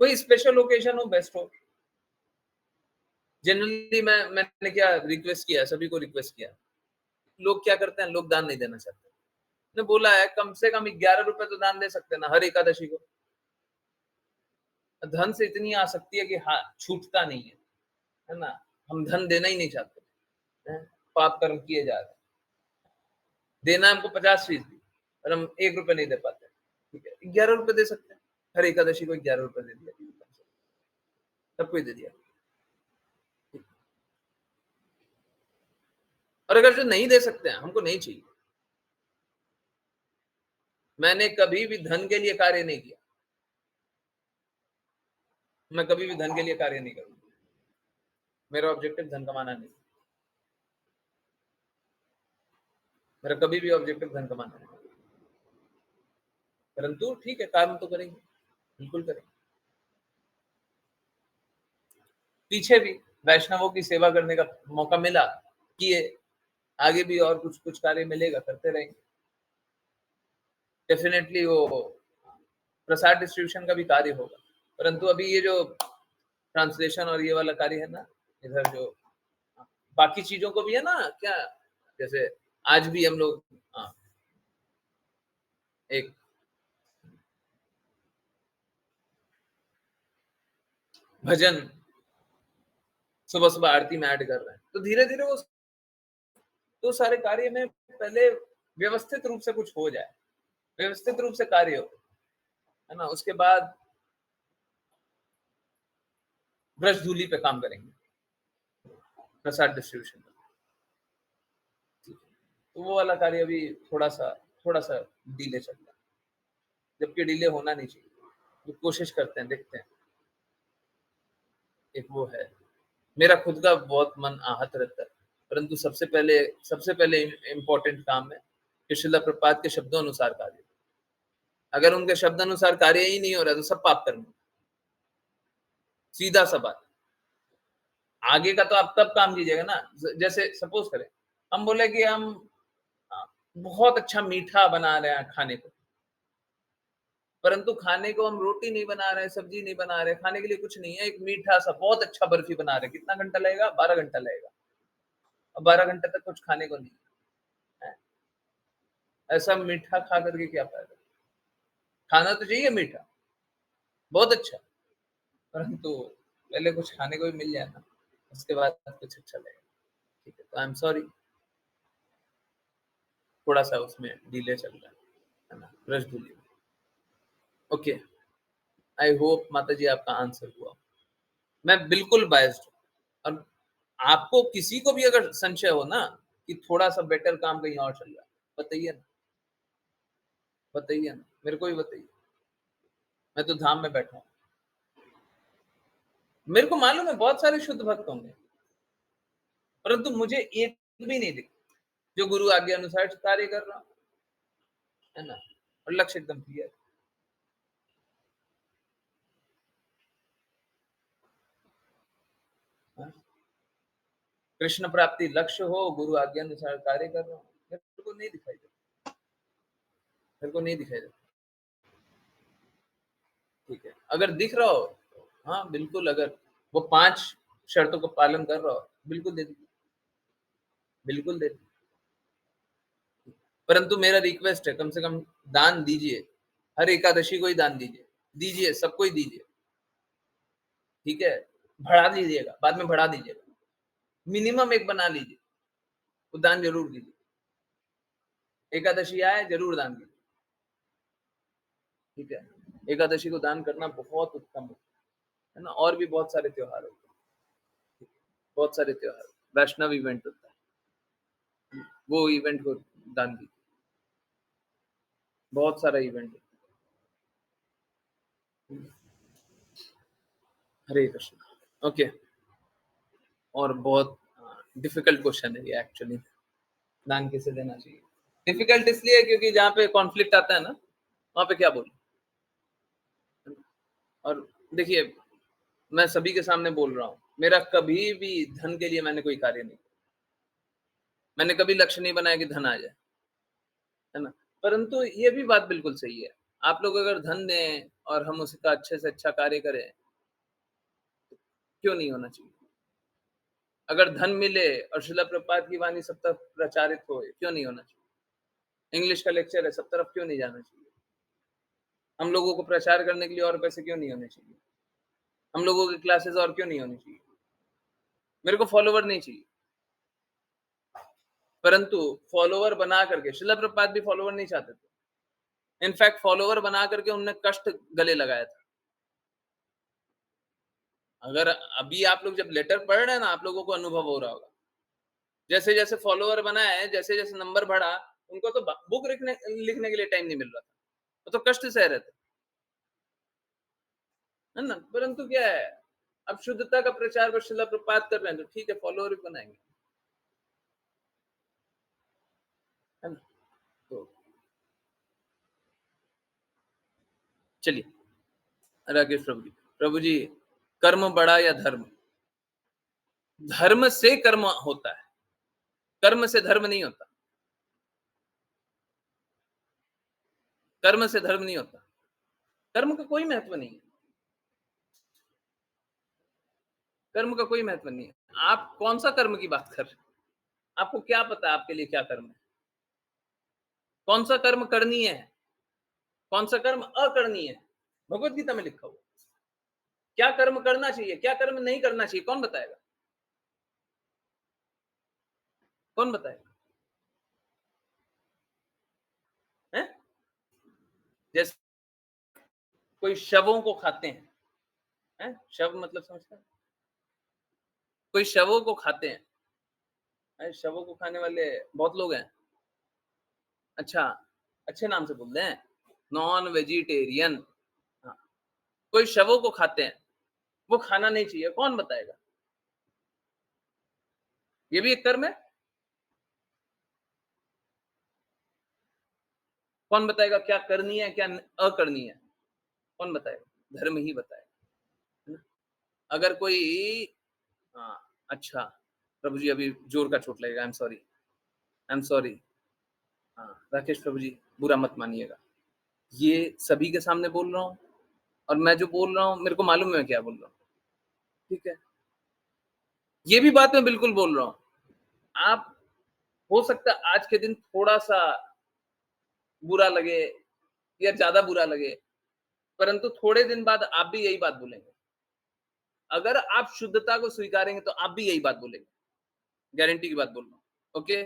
कोई स्पेशल ओकेजन हो, बेस्ट हो। जनरली मैंने क्या रिक्वेस्ट किया, सभी को रिक्वेस्ट किया, लोग क्या करते हैं, लोग दान नहीं देना चाहते। मैंने बोला है कम से कम 11 रुपए तो दान दे सकते हैं ना हर एकादशी को। धन से इतनी आसक्ति है कि हाँ छूटता नहीं है ना। हम धन देना ही नहीं चाहते हैं, पाप कर्म किए जा रहे हैं। देना हमको 50% और हम 1 रुपए नहीं दे पाते। ठीक है, 11 रुपए दे सकते हैं हर एकादशी को, 11 रुपए दे दिया, सबको दे दिया। और अगर जो नहीं दे सकते हैं, हमको नहीं चाहिए। मैंने कभी भी धन के लिए कार्य नहीं किया, मैं कभी भी धन के लिए कार्य नहीं करूंगा। मेरा ऑब्जेक्टिव धन कमाना नहीं, मेरा कभी भी ऑब्जेक्टिव धन कमाना नहीं। परंतु ठीक है, काम तो करेंगे, बिल्कुल करेंगे। पीछे भी वैष्णवों की सेवा करने का मौका मिला, किए, आगे भी और कुछ कुछ कार्य मिलेगा, करते रहेंगे। डेफिनेटली वो प्रसाद डिस्ट्रीब्यूशन का भी कार्य होगा, परंतु अभी ये जो ट्रांसलेशन और ये वाला कार्य है ना, इधर जो बाकी चीजों को भी है ना, क्या जैसे आज भी हम लोग एक भजन सुबह सुबह आरती में ऐड कर रहे हैं, तो धीरे धीरे वो तो सारे कार्य में पहले व्यवस्थित रूप से कुछ हो जाए, व्यवस्थित रूप से कार्य हो, है ना। उसके बाद ब्रश धूली पे काम करेंगे, प्रसाद डिस्ट्रीब्यूशन। तो वो वाला कार्य अभी थोड़ा सा डिले चल रहा है, जबकि डिले होना नहीं चाहिए। तो कोशिश करते हैं, देखते हैं। एक वो है, मेरा खुद का बहुत मन आहत रहता है, परंतु सबसे पहले इम्पोर्टेंट काम है कि श्रील प्रभुपाद के शब्दों अनुसार कार्य। अगर उनके शब्द अनुसार कार्य ही नहीं हो रहा तो सब पाप कर्म, सीधा सा बात। आगे का तो आप तब काम कीजिएगा ना, जैसे सपोज करें हम बोले कि हम बहुत अच्छा मीठा बना रहे हैं खाने को, परंतु खाने को हम रोटी नहीं बना रहे, सब्जी नहीं बना रहे, खाने के लिए कुछ नहीं है, एक मीठा सा बहुत अच्छा बर्फी बना रहे, कितना घंटा लगेगा? 12 घंटा लगेगा। और 12 घंटे तक कुछ खाने को नहीं है, ऐसा मीठा खा करके क्या फायदा? खाना तो चाहिए मीठा, बहुत अच्छा, परंतु पहले कुछ खाने को भी मिल जाए ना, उसके बाद कुछ अच्छा लगेगा। ठीक है, तो आई एम सॉरी, थोड़ा सा उसमें डिले चल रहा है ना, ब्रश धूलिए। ओके, आई होप माता जी आपका आंसर हुआ। मैं बिल्कुल बायस्ड हूँ और आपको किसी को भी अगर संशय हो ना कि थोड़ा सा बेटर काम कहीं और चल रहा है, बताइए ना, बताइए ना, मेरे को भी बताइए। मैं तो धाम में बैठा हूँ, मेरे को मालूम है बहुत सारे शुद्ध भक्त होंगे, परंतु मुझे एक भी नहीं दिखा जो गुरु आज्ञा अनुसार कार्य कर रहा है ना, और लक्ष्य एकदम क्लियर। कृष्ण प्राप्ति लक्ष्य हो, गुरु आज्ञा अनुसार कार्य कर रहा हूँ, मेरे को नहीं दिखाई देता, मेरे को नहीं दिखाई देता। ठीक है, अगर दिख रहा हो, हाँ बिल्कुल, अगर वो 5 शर्तों को पालन कर रहा हो, बिल्कुल दे दीजिए, बिल्कुल दे दीजिए। परंतु मेरा रिक्वेस्ट है, कम से कम दान दीजिए, हर एकादशी को ही दान दीजिए, दीजिए, सबको ही दीजिए, ठीक है? बढ़ा दीजिएगा, बाद में बढ़ा दीजिएगा, मिनिमम एक बना लीजिए, वो दान जरूर दीजिए। एकादशी आए जरूर दान दीजिए, ठीक है? एकादशी को दान करना बहुत उत्तम है ना। और भी बहुत सारे त्योहार होते हैं, बहुत सारे त्योहार, वैष्णव इवेंट होता है, वो इवेंट को दान दीजिए, बहुत सारा इवेंट होता है। हरे कृष्ण। ओके, और बहुत डिफिकल्ट क्वेश्चन है ये एक्चुअली, दान किसे देना चाहिए। डिफिकल्ट इसलिए क्योंकि जहाँ पे कॉन्फ्लिक्ट आता है ना, वहां पे क्या बोलूं। और देखिए, मैं सभी के सामने बोल रहा हूँ, मेरा कभी भी धन के लिए मैंने कोई कार्य नहीं, मैंने कभी लक्ष्य नहीं बनाया कि धन आ जाए, है ना। परंतु ये भी बात बिल्कुल सही है, आप लोग अगर धन दें और हम उसका अच्छे से अच्छा कार्य करें, क्यों नहीं होना चाहिए। अगर धन मिले और श्रील प्रभुपाद की वाणी सब तरफ प्रचारित हो, क्यों नहीं होना चाहिए। इंग्लिश का लेक्चर है, सब तरफ क्यों नहीं जाना चाहिए। हम लोगों को प्रचार करने के लिए और पैसे क्यों नहीं होने चाहिए। हम लोगों की क्लासेस और क्यों नहीं होनी चाहिए। मेरे को फॉलोवर नहीं चाहिए, परंतु फॉलोवर बना करके, श्रील प्रभुपाद भी फॉलोवर नहीं चाहते थे, इनफैक्ट फॉलोवर बना करके उनने कष्ट गले लगाया था। अगर अभी आप लोग जब लेटर पढ़ रहे हैं ना, आप लोगों को अनुभव हो रहा होगा, जैसे जैसे फॉलोवर बनाए, जैसे जैसे नंबर बढ़ा, उनको तो बुक लिखने के लिए टाइम नहीं मिल रहा था, वो तो कष्ट सह रहे थे, है ना। परंतु क्या है, अब शुद्धता का प्रचार पर श्रील प्रभुपाद कर रहे हैं, तो ठीक है, फॉलोवर भी बनाएंगे, है ना। तो चलिए, राकेश प्रभु जी, कर्म बड़ा या धर्म। धर्म से कर्म होता है, कर्म से धर्म नहीं होता, कर्म से धर्म नहीं होता, कर्म का कोई महत्व नहीं है, कर्म का कोई महत्व नहीं है। आप कौन सा कर्म की बात कर रहे हैं, आपको क्या पता है आपके लिए क्या कर्म है, कौन सा कर्म करनीय है, कौन सा कर्म अकरणीय है, भगवत गीता में लिखा हुआ। क्या कर्म करना चाहिए, क्या कर्म नहीं करना चाहिए, कौन बताएगा, कौन बताएगा, है? जैसे कोई शवों को खाते हैं, शव मतलब समझते हैं, कोई शवों को खाते हैं, शवों को खाने वाले बहुत लोग हैं। अच्छा, अच्छे नाम से बोलते हैं, नॉन वेजिटेरियन। हाँ, कोई शवों को खाते हैं, वो खाना नहीं चाहिए, कौन बताएगा। ये भी एक कर्म है, कौन बताएगा क्या करनी है क्या अकरनी है, कौन बताएगा, धर्म ही बताएगा, है ना। अगर कोई, हाँ अच्छा, प्रभु जी अभी जोर का चोट लगेगा, I am sorry, I am sorry. हाँ राकेश प्रभु जी, बुरा मत मानिएगा, ये सभी के सामने बोल रहा हूँ, और मैं जो बोल रहा हूँ मेरे को मालूम है मैं क्या बोल रहा हूँ, ठीक है। ये भी बात मैं बिल्कुल बोल रहा हूँ, आप, हो सकता है आज के दिन थोड़ा सा बुरा लगे या ज्यादा बुरा लगे, परंतु थोड़े दिन बाद आप भी यही बात बोलेंगे। अगर आप शुद्धता को स्वीकारेंगे तो आप भी यही बात बोलेंगे, गारंटी की बात बोल रहा हूँ। ओके,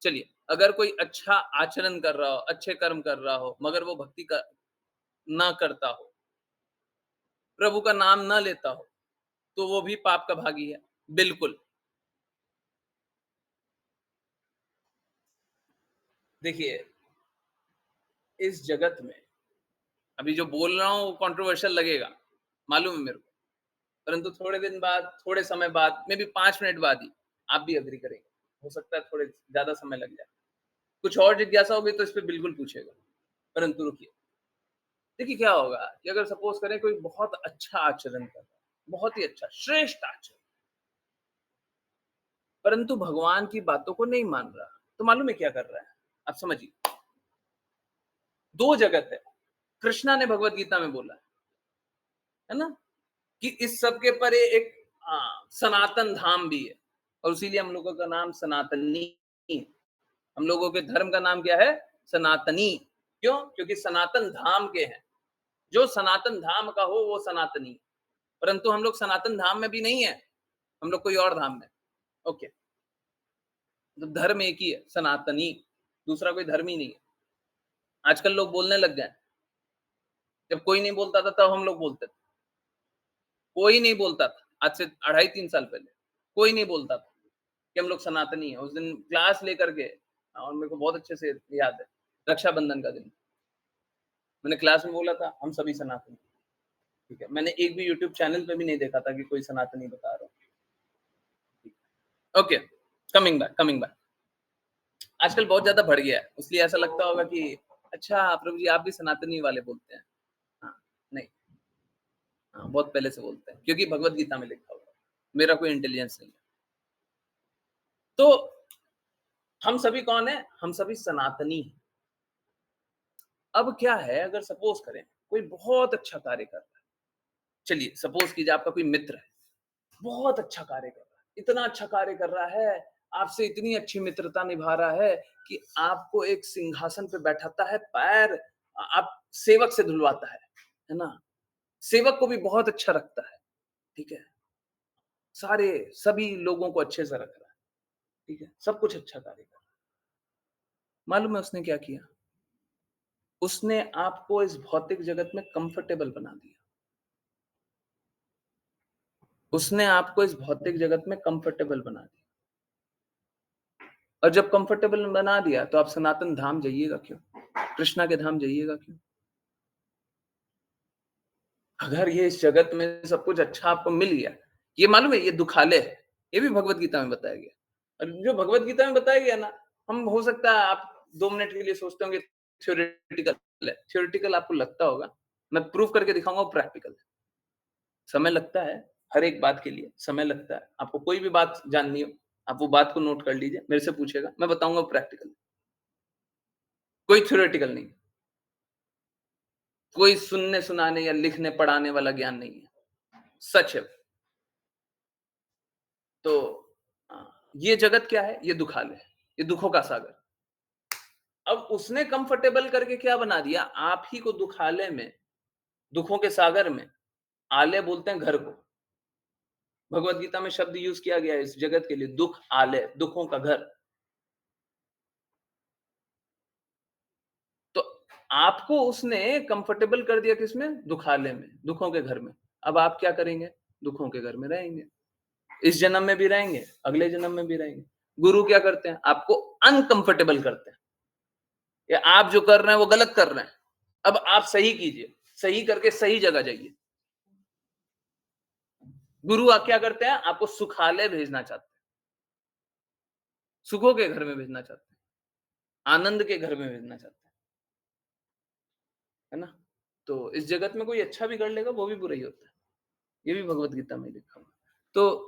चलिए, अगर कोई अच्छा आचरण कर रहा हो, अच्छे कर्म कर रहा हो, मगर वो भक्ति का ना करता हो, प्रभु का नाम ना लेता हो, तो वो भी पाप का भागी है, बिल्कुल। देखिए, इस जगत में अभी जो बोल रहा हूँ वो कंट्रोवर्शियल लगेगा, मालूम है मेरे को। परंतु थोड़े दिन बाद, थोड़े समय बाद, मे बी 5 मिनट बाद ही आप भी एग्री करेंगे। हो सकता है थोड़े ज़्यादा समय लग जाए। कुछ और जिज्ञासा होगी तो इस पे बिल्कुल पूछिएगा। परंतु रुकिए, देखिए क्या होगा कि अगर सपोज़ करें कोई बहुत अच्छा आचरण कर रहा है, बहुत ही अच्छा, श्रेष्ठ आचरण, परंतु भगवान की बातों को नहीं मान रहा, तो मालूम है क्या कर रहा है? आप समझिए। 2 जगत है। कृष्णा ने भगवत गीता में बोला है ना? कि इस सब के परे एक सनातन धाम भी है और इसीलिए हम लोगों का नाम सनातनी है। हम लोगों के धर्म का नाम क्या है? सनातनी। क्यों? क्योंकि सनातन धाम के हैं। जो सनातन धाम का हो वो सनातनी। परंतु हम लोग सनातन धाम में भी नहीं है, हम लोग कोई और धाम में। ओके, तो धर्म एक ही है, सनातनी। दूसरा कोई धर्म ही नहीं है। आजकल लोग बोलने लग गए। जब कोई नहीं बोलता था तब हम लोग बोलते थे। कोई नहीं बोलता था आज से 2.5-3 साल पहले। कोई नहीं बोलता था कि हम लोग सनातनी हैं। उस दिन क्लास लेकर के, और मेरे को बहुत अच्छे से याद है, रक्षाबंधन का दिन। मैंने क्लास में बोला था हम सभी सनातनी। ठीक है, मैंने एक भी यूट्यूब चैनल पे भी नहीं देखा था कि कोई सनातनी बता रहा हो। Okay, coming back. आजकल बहुत ज्यादा बढ़ गया है, इसलिए ऐसा लगता होगा कि अच्छा प्रभु जी आप भी सनातनी वाले बोलते हैं। हाँ, नहीं, हाँ, बहुत पहले से बोलते हैं क्योंकि भगवत गीता में लिखा हुआ है। मेरा कोई इंटेलिजेंस नहीं है। तो हम सभी कौन है? हम सभी सनातनी हैं। अब क्या है, अगर सपोज करें कोई बहुत अच्छा कार्य कर रहा है, चलिए सपोज कीजिए आपका कोई मित्र है, बहुत अच्छा कार्य कर रहा है, इतना अच्छा कार्य कर रहा है, आपसे इतनी अच्छी मित्रता निभा रहा है कि आपको एक सिंहासन पे बैठाता है, पैर आप सेवक से धुलवाता है ना? सेवक को भी बहुत अच्छा रखता है, ठीक है? सारे सभी लोगों को अच्छे से रख रहा है, ठीक है? सब कुछ अच्छा कार्य कर रहा है। मालूम है उसने क्या किया? उसने आपको इस भौतिक जगत में कंफर्टेबल बना दिया। उसने आपको इस भौतिक जगत में कंफर्टेबल बना दिया। और जब कंफर्टेबल बना दिया तो आप सनातन धाम जाइएगा क्यों? कृष्णा के धाम जाइएगा क्यों? अगर ये इस जगत में सब कुछ अच्छा आपको मिल गया, ये मालूम है ये दुखालय है। ये भी भगवत गीता में बताया गया। और जो भगवत गीता में बताया गया ना, हम हो सकता है आप 2 मिनट के लिए सोचते होंगे थ्योरेटिकल है। थ्योरेटिकल आपको लगता होगा, मैं प्रूव करके दिखाऊंगा वो प्रैक्टिकल है। समय लगता है, हर एक बात के लिए समय लगता है। आपको कोई भी बात जाननी हो, आप वो बात को नोट कर लीजिए, मेरे से पूछेगा, मैं बताऊंगा वो प्रैक्टिकल। कोई थ्योरेटिकल नहीं, कोई सुनने सुनाने या लिखने पढ़ाने वाला ज्ञान नहीं है, सच है। तो ये जगत क्या है? ये दुखालय है, ये दुखों का सागर। अब उसने कंफर्टेबल करके क्या बना दिया? आप ही को दुखालय में, दुखों के सागर में, आलय बोलते हैं घर को। भगवत गीता में शब्द यूज किया गया है इस जगत के लिए, दुख आलय, दुखों का घर। तो आपको उसने कंफर्टेबल कर दिया किसमें? दुखालय में, दुखों के घर में। अब आप क्या करेंगे? दुखों के घर में रहेंगे। इस जन्म में भी रहेंगे, अगले जन्म में भी रहेंगे। गुरु क्या करते हैं? आपको अनकंफर्टेबल करते हैं, या आप जो कर रहे हैं वो गलत कर रहे हैं, अब आप सही कीजिए, सही करके सही जगह जाइए। गुरु आप क्या करते हैं? आपको सुखालय भेजना चाहते हैं, सुखों के घर में भेजना चाहते हैं, आनंद के घर में भेजना चाहते हैं, है ना? तो इस जगत में कोई अच्छा भी कर लेगा वो भी बुरा ही होता है। ये भी भगवत गीता में लिखा हुआ। तो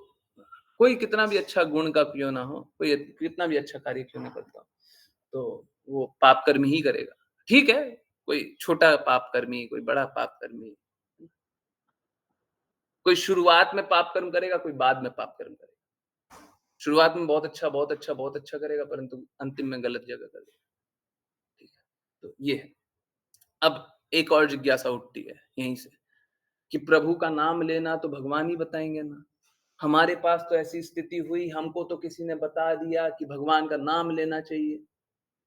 कोई कितना भी अच्छा गुण का क्यों ना हो, कोई कितना भी अच्छा कार्य क्यों ना करता हो, तो वो पाप कर्म ही करेगा। ठीक है, कोई छोटा पाप कर्मी, कोई बड़ा पाप कर्मी, कोई शुरुआत में पाप कर्म करेगा, कोई बाद में पाप कर्म करेगा। शुरुआत में बहुत अच्छा करेगा, परंतु अंतिम में गलत जगह करेगा। ठीक है, तो ये है। अब एक और जिज्ञासा उठती है यहीं से कि प्रभु का नाम लेना तो भगवान ही बताएंगे ना। हमारे पास तो ऐसी स्थिति हुई, हमको तो किसी ने बता दिया कि भगवान का नाम लेना चाहिए,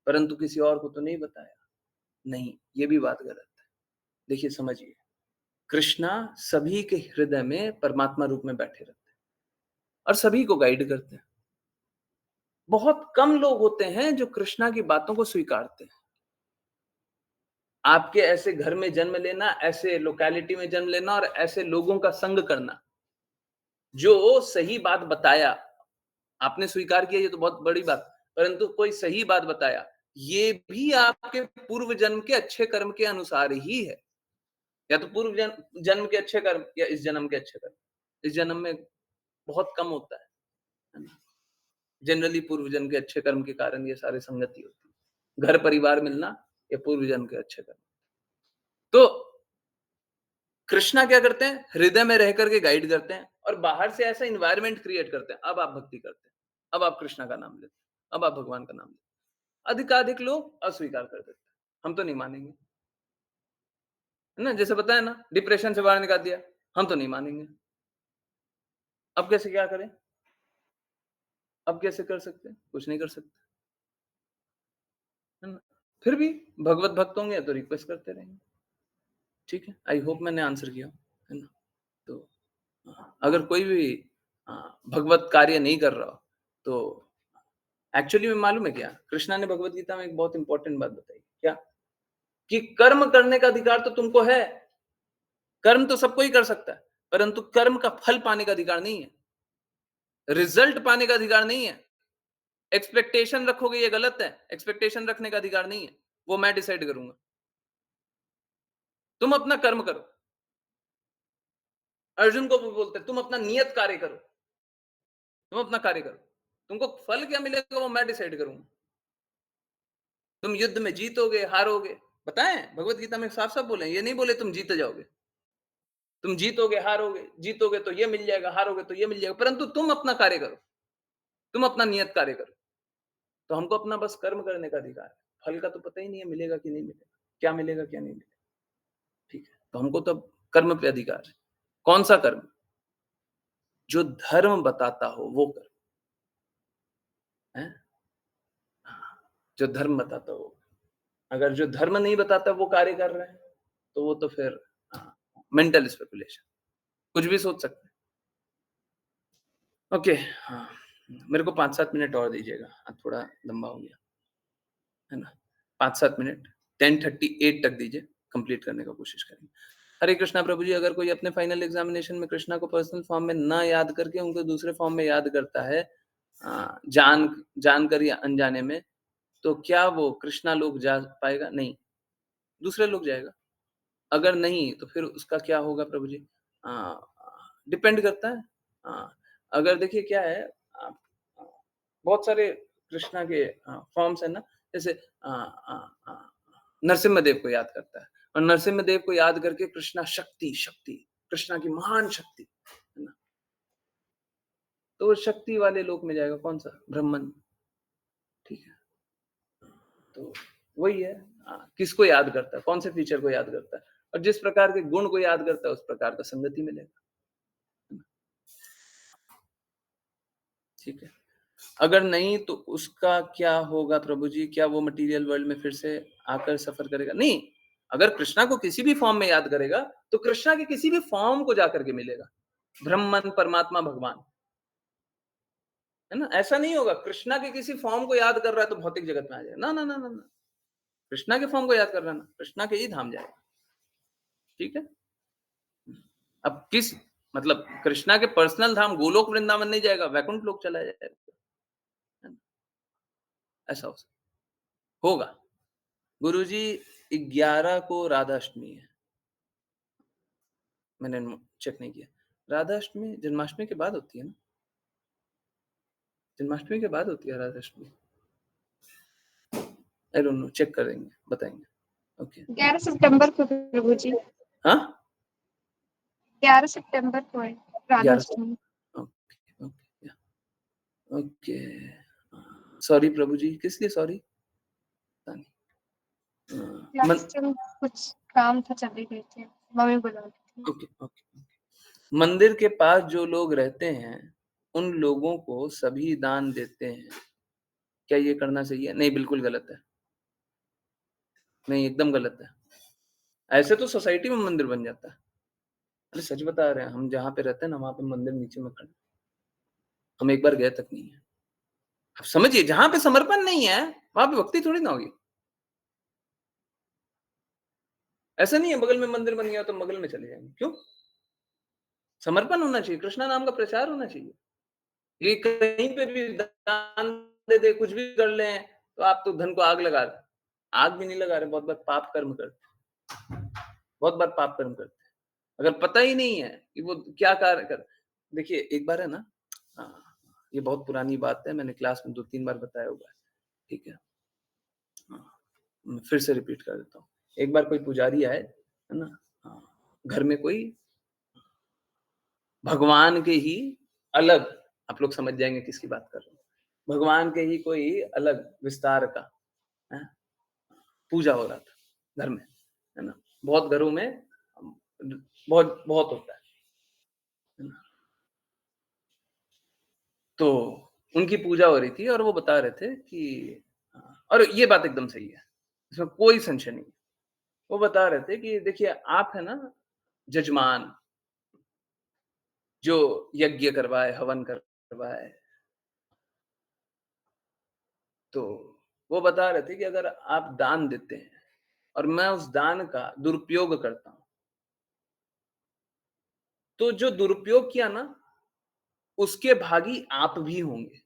परंतु किसी और को तो नहीं बताया। नहीं, ये भी बात गलत है। देखिए समझिए, कृष्णा सभी के हृदय में परमात्मा रूप में बैठे रहते हैं। और सभी को गाइड करते हैं। बहुत कम लोग होते हैं जो कृष्णा की बातों को स्वीकारते हैं। आपके ऐसे घर में जन्म लेना, ऐसे लोकेलिटी में जन्म लेना और ऐसे लोगों का संग करना जो सही बात बताया, आपने स्वीकार किया ये तो बहुत बड़ी बात, परंतु कोई सही बात बताया, ये भी आपके पूर्व जन्म के अच्छे कर्म के अनुसार ही है। या तो पूर्व जन्म के अच्छे कर्म या इस जन्म के अच्छे कर्म। इस जन्म में बहुत कम होता है ना? जनरली पूर्व जन्म के अच्छे कर्म के कारण ये सारी संगति होती है। घर परिवार मिलना या पूर्व जन्म के अच्छे कर्म। तो कृष्णा क्या करते हैं? हृदय में रह करके गाइड करते हैं और बाहर से ऐसा एनवायरनमेंट क्रिएट करते हैं। अब आप भक्ति करते हैं, अब आप कृष्णा का नाम लेते हैं, अब आप भगवान का नाम लेते हैं। अधिकाधिक लोग अस्वीकार कर देते हैं, हम तो नहीं मानेंगे, है ना? जैसे बताया ना, डिप्रेशन से बाहर निकाल दिया, हम तो नहीं मानेंगे। अब कैसे क्या करें? अब कैसे कर सकते हैं? कुछ नहीं कर सकते, है ना? फिर भी भगवत भक्त होंगे तो रिक्वेस्ट करते रहेंगे। ठीक है, आई होप मैंने आंसर किया, है ना? तो अगर कोई भी भगवत कार्य नहीं कर रहा हो, तो एक्चुअली में मालूम है क्या? कृष्णा ने भगवत गीता में एक बहुत इंपॉर्टेंट बात बताई। क्या? कि कर्म करने का अधिकार तो तुमको है। कर्म तो सबको ही कर सकता है, परंतु कर्म का फल पाने का अधिकार नहीं है। रिजल्ट पाने का अधिकार नहीं है। एक्सपेक्टेशन रखोगे ये गलत है। एक्सपेक्टेशन रखने का अधिकार नहीं है, वो मैं डिसाइड करूंगा। तुम अपना कर्म करो। अर्जुन को भी बोलते हैं तुम अपना नियत कार्य करो, तुम अपना कार्य करो, तुमको फल क्या मिलेगा वो मैं डिसाइड करूंगा। तुम युद्ध में जीतोगे हारोगे, बताएं भगवत गीता में साफ साफ बोले, ये नहीं बोले तुम जीत जाओगे। तुम जीतोगे हारोगे, जीतोगे तो ये मिल जाएगा, हारोगे तो ये मिल जाएगा, परंतु तुम अपना कार्य करो, तुम अपना नियत कार्य करो। तो हमको अपना बस कर्म करने का अधिकार है। फल का तो पता ही नहीं है मिलेगा कि नहीं मिलेगा, क्या मिलेगा क्या नहीं मिलेगा। ठीक है, तो हमको तो कर्म पे अधिकार है। कौन सा कर्म? जो धर्म बताता हो वो कर्म है, जो धर्म बताता हो। अगर जो धर्म नहीं बताता वो कार्य कर रहे हैं तो वो तो फिर मेंटल स्पेकुलेशन, कुछ भी सोच सकते हैं। ओके, हाँ, मेरे को 5-7 मिनट और दीजिएगा, थोड़ा लंबा हो गया, है ना? 5-7 मिनट, 10:38 तक दीजिए, कंप्लीट करने का कोशिश करेंगे। हरे कृष्णा प्रभु जी, अगर कोई अपने फाइनल एग्जामिनेशन में कृष्णा को पर्सनल फॉर्म में ना याद करके उनको दूसरे फॉर्म में याद करता है, जानकर या अनजाने में, तो क्या वो कृष्णा लोक जा पाएगा? नहीं, दूसरे लोग जाएगा। अगर नहीं तो फिर उसका क्या होगा प्रभु जी? डिपेंड करता है। अगर देखिए क्या है, अ, बहुत सारे कृष्णा के फॉर्म्स है ना, जैसे नरसिम्हा देव को याद करता है और नरसिम्हा देव को याद करके कृष्णा शक्ति कृष्णा की महान शक्ति, है ना? तो वो शक्ति वाले लोक में जाएगा। कौन सा? ब्रह्मन। ठीक है, तो वही है, किसको याद करता है, कौन से फीचर को याद करता है, और जिस प्रकार के गुण को याद करता है उस प्रकार का संगति मिलेगा। ठीक है, अगर नहीं तो उसका क्या होगा प्रभु जी? क्या वो मटेरियल वर्ल्ड में फिर से आकर सफर करेगा? नहीं, अगर कृष्णा को किसी भी फॉर्म में याद करेगा तो कृष्णा के किसी भी फॉर्म को जाकर के मिलेगा। ब्रह्मन, परमात्मा, भगवान, है ना? ऐसा नहीं होगा कृष्णा के किसी फॉर्म को याद कर रहा है तो भौतिक जगत में आ जाएगा। ना ना ना ना ना, कृष्णा के फॉर्म को याद कर रहा है ना, कृष्णा के ही धाम जाएगा। ठीक है, अब किस मतलब कृष्णा के पर्सनल धाम गोलोक वृंदावन नहीं जाएगा, वैकुंठ लोक चला जाएगा, है ना? ऐसा हो सकता होगा। गुरुजी 11 को राधा अष्टमी है, मैंने चेक नहीं किया। राधा अष्टमी जन्माष्टमी के बाद होती है ना? जन्माष्टमी के बाद होती है Radha Ashtami. I don't know, check करेंगे, बताएंगे। ओके, 11 सितंबर को प्रभु जी, हाँ 11 सितंबर को है राधा 11। अष्टमी। ओके ओके ओके, सॉरी प्रभु जी, किस लिए सॉरी? लास्ट टाइम कुछ काम था, चले गए थे, मम्मी बुला रही थी। Okay okay. मंदिर के पास जो लोग रहते हैं उन लोगों को सभी दान देते हैं, क्या ये करना सही है? नहीं, बिल्कुल गलत है। नहीं, एकदम गलत है। ऐसे तो सोसाइटी में मंदिर बन जाता है। अरे सच बता रहे हैं, हम जहाँ पे रहते हैं ना वहाँ पे मंदिर नीचे में खड़े, हम एक बार गए तक नहीं है। अब समझिए, जहां पे समर्पण नहीं है वहां पे भक्ति थोड़ी ना होगी। ऐसा नहीं है बगल में मंदिर बन गया तो बगल में चले जाएंगे, क्यों? समर्पण होना चाहिए, कृष्णा नाम का प्रचार होना चाहिए। ये कहीं पे भी दान दे दे, कुछ भी कर ले, तो आप तो धन को आग लगा रहे। आग भी नहीं लगा रहे, बहुत बार पाप कर्म करते, बहुत बार पाप कर्म करते। अगर पता ही नहीं है कि वो क्या कार्य कर, देखिए एक बार है ना, हाँ, ये बहुत पुरानी बात है, मैंने क्लास में 2-3 बार बताया हुआ है, ठीक है। हाँ, मैं फिर से रिपीट कर देता हूँ। एक बार कोई पुजारी आए, है ना, हाँ, घर में कोई भगवान के ही अलग, आप लोग समझ जाएंगे किसकी बात कर रहा हूँ, भगवान के ही कोई अलग विस्तार का है, पूजा हो रहा था घर में, है ना। बहुत घरों में बहुत बहुत होता है ना। तो उनकी पूजा हो रही थी और वो बता रहे थे कि, और ये बात एकदम सही है, इसमें कोई संशय नहीं। वो बता रहे थे कि देखिए आप है ना जजमान, जो यज्ञ करवाए, हवन करवाए, तो वो बता रहे थे कि अगर आप दान देते हैं और मैं उस दान का दुरुपयोग करता हूं, तो जो दुरुपयोग किया ना, उसके भागी आप भी होंगे,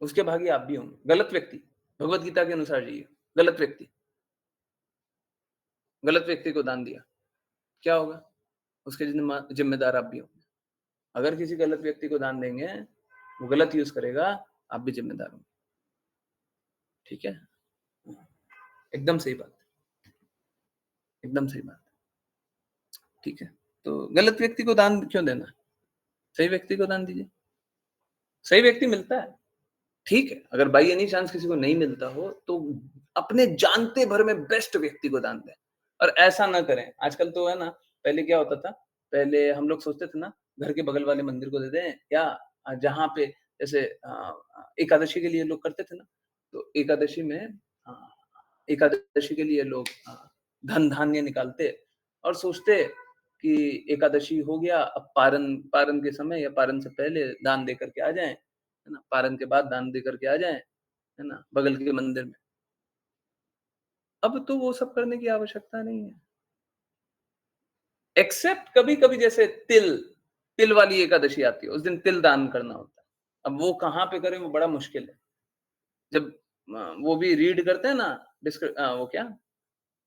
उसके भागी आप भी होंगे। गलत व्यक्ति, भगवत गीता के अनुसार जी, गलत व्यक्ति, गलत व्यक्ति को दान दिया, क्या होगा? उसके जिम्मेदार आप भी होंगे। अगर किसी गलत व्यक्ति को दान देंगे, वो गलत यूज करेगा, आप भी जिम्मेदार होंगे, ठीक है। एकदम सही बात, एकदम सही बात, ठीक है। तो गलत व्यक्ति को दान क्यों देना? सही व्यक्ति को दान दीजिए, सही व्यक्ति मिलता है, ठीक है। अगर बाई एनी चांस किसी को नहीं मिलता हो तो अपने जानते भर में बेस्ट व्यक्ति को दान दें। और ऐसा ना करें, आजकल तो है ना, पहले क्या होता था, पहले हम लोग सोचते थे ना, घर के बगल वाले मंदिर को दे दें, या जहाँ पे जैसे एकादशी के लिए लोग करते थे ना, तो एकादशी में एकादशी के लिए लोग धन धान्य निकालते और सोचते कि एकादशी हो गया, अब पारण पारण के समय या पारण से पहले दान दे करके आ जाएं, है ना, पारण के बाद दान दे करके आ जाएं, है ना, बगल के मंदिर में। अब तो वो सब करने की आवश्यकता नहीं है, एक्सेप्ट कभी-कभी जैसे तिल, तिल वाली एकादशी आती है, उस दिन तिल दान करना होता है। अब वो कहाँ पे करें, वो बड़ा मुश्किल है। जब वो भी रीड करते हैं ना, वो क्या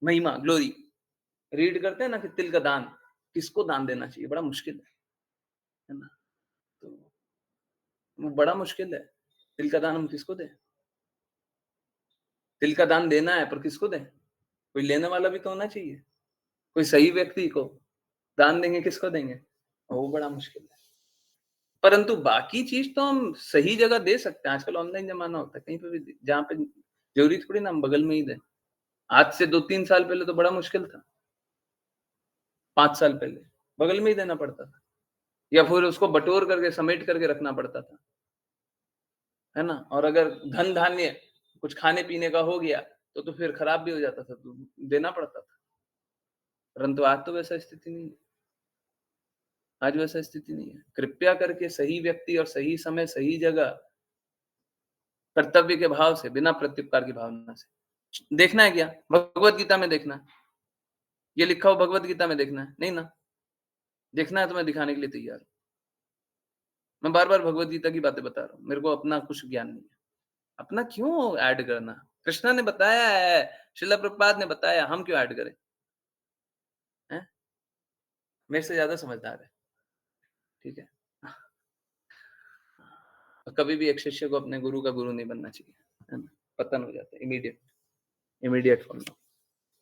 महिमा, ग्लोरी रीड करते हैं ना कि तिल का दान किसको दान देना चाहिए, बड़ा मुश्किल है ना। तो वो बड़ा मुश्किल है, तिल का दान हम किसको दें? तिल का दान देना है पर किसको दें? कोई लेने वाला भी तो होना चाहिए, कोई सही व्यक्ति को दान देंगे, किसको देंगे? वो बड़ा मुश्किल है। परंतु बाकी चीज तो हम सही जगह दे सकते हैं, आजकल ऑनलाइन जमाना होता है, कहीं पे भी जहाँ पे जरूरी थोड़ी ना हम बगल में ही दें। आज से 2-3 साल पहले तो बड़ा मुश्किल था, 5 साल पहले बगल में ही देना पड़ता था, या फिर उसको बटोर करके समेट करके रखना पड़ता था, है ना। और अगर धन धान्य कुछ खाने पीने का हो गया तो फिर खराब भी हो जाता था, तो देना पड़ता था। परंतु आज तो वैसा स्थिति नहीं है, आज वैसा स्थिति नहीं है। कृपया करके सही व्यक्ति और सही समय सही जगह, कर्तव्य के भाव से, बिना प्रत्युपकार की भावना से देखना है। क्या भगवत गीता में देखना है? ये लिखा हो भगवत गीता में देखना है? नहीं ना। देखना है तो मैं दिखाने के लिए तैयार हूँ। मैं बार बार भगवत गीता की बातें बता रहा हूँ, मेरे को अपना कुछ ज्ञान नहीं है। अपना क्यों ऐड करना? कृष्णा ने बताया है, श्रील प्रभुपाद ने बताया, हम क्यों ऐड करें? हैं? मेरे से ज्यादा समझदार है, ठीक है। कभी भी एक शिष्य को अपने गुरु का गुरु नहीं बनना चाहिए, है ना, पतन हो जाता है इमीडिएट, इमीडिएट फॉलो,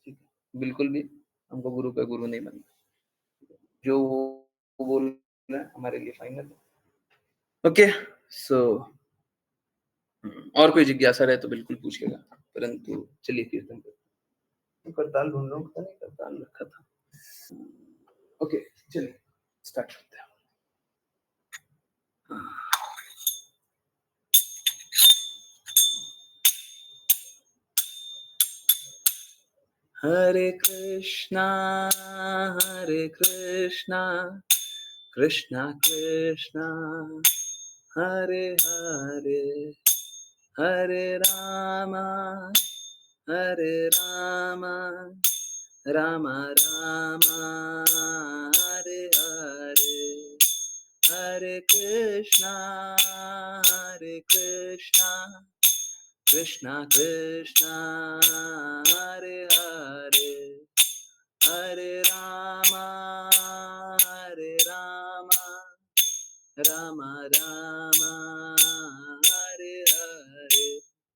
ठीक है। बिल्कुल भी हमको गुरु का गुरु नहीं बनना, जो वो बोल रहे हैं हमारे लिए फाइनल है। ओके, सो और कोई जिज्ञासा रहे तो बिल्कुल पूछेगा, परंतु चलिए कीर्तन करते। करताल ढूंढ रहा हूँ, पता नहीं करताल रखा था। ओके चलिए स्टार्ट करते हैं। हरे कृष्णा कृष्णा कृष्णा हरे हरे हरे रामा राम राम हरे हरे हरे कृष्णा कृष्णा कृष्णा हरे हरे हरे राम राम राम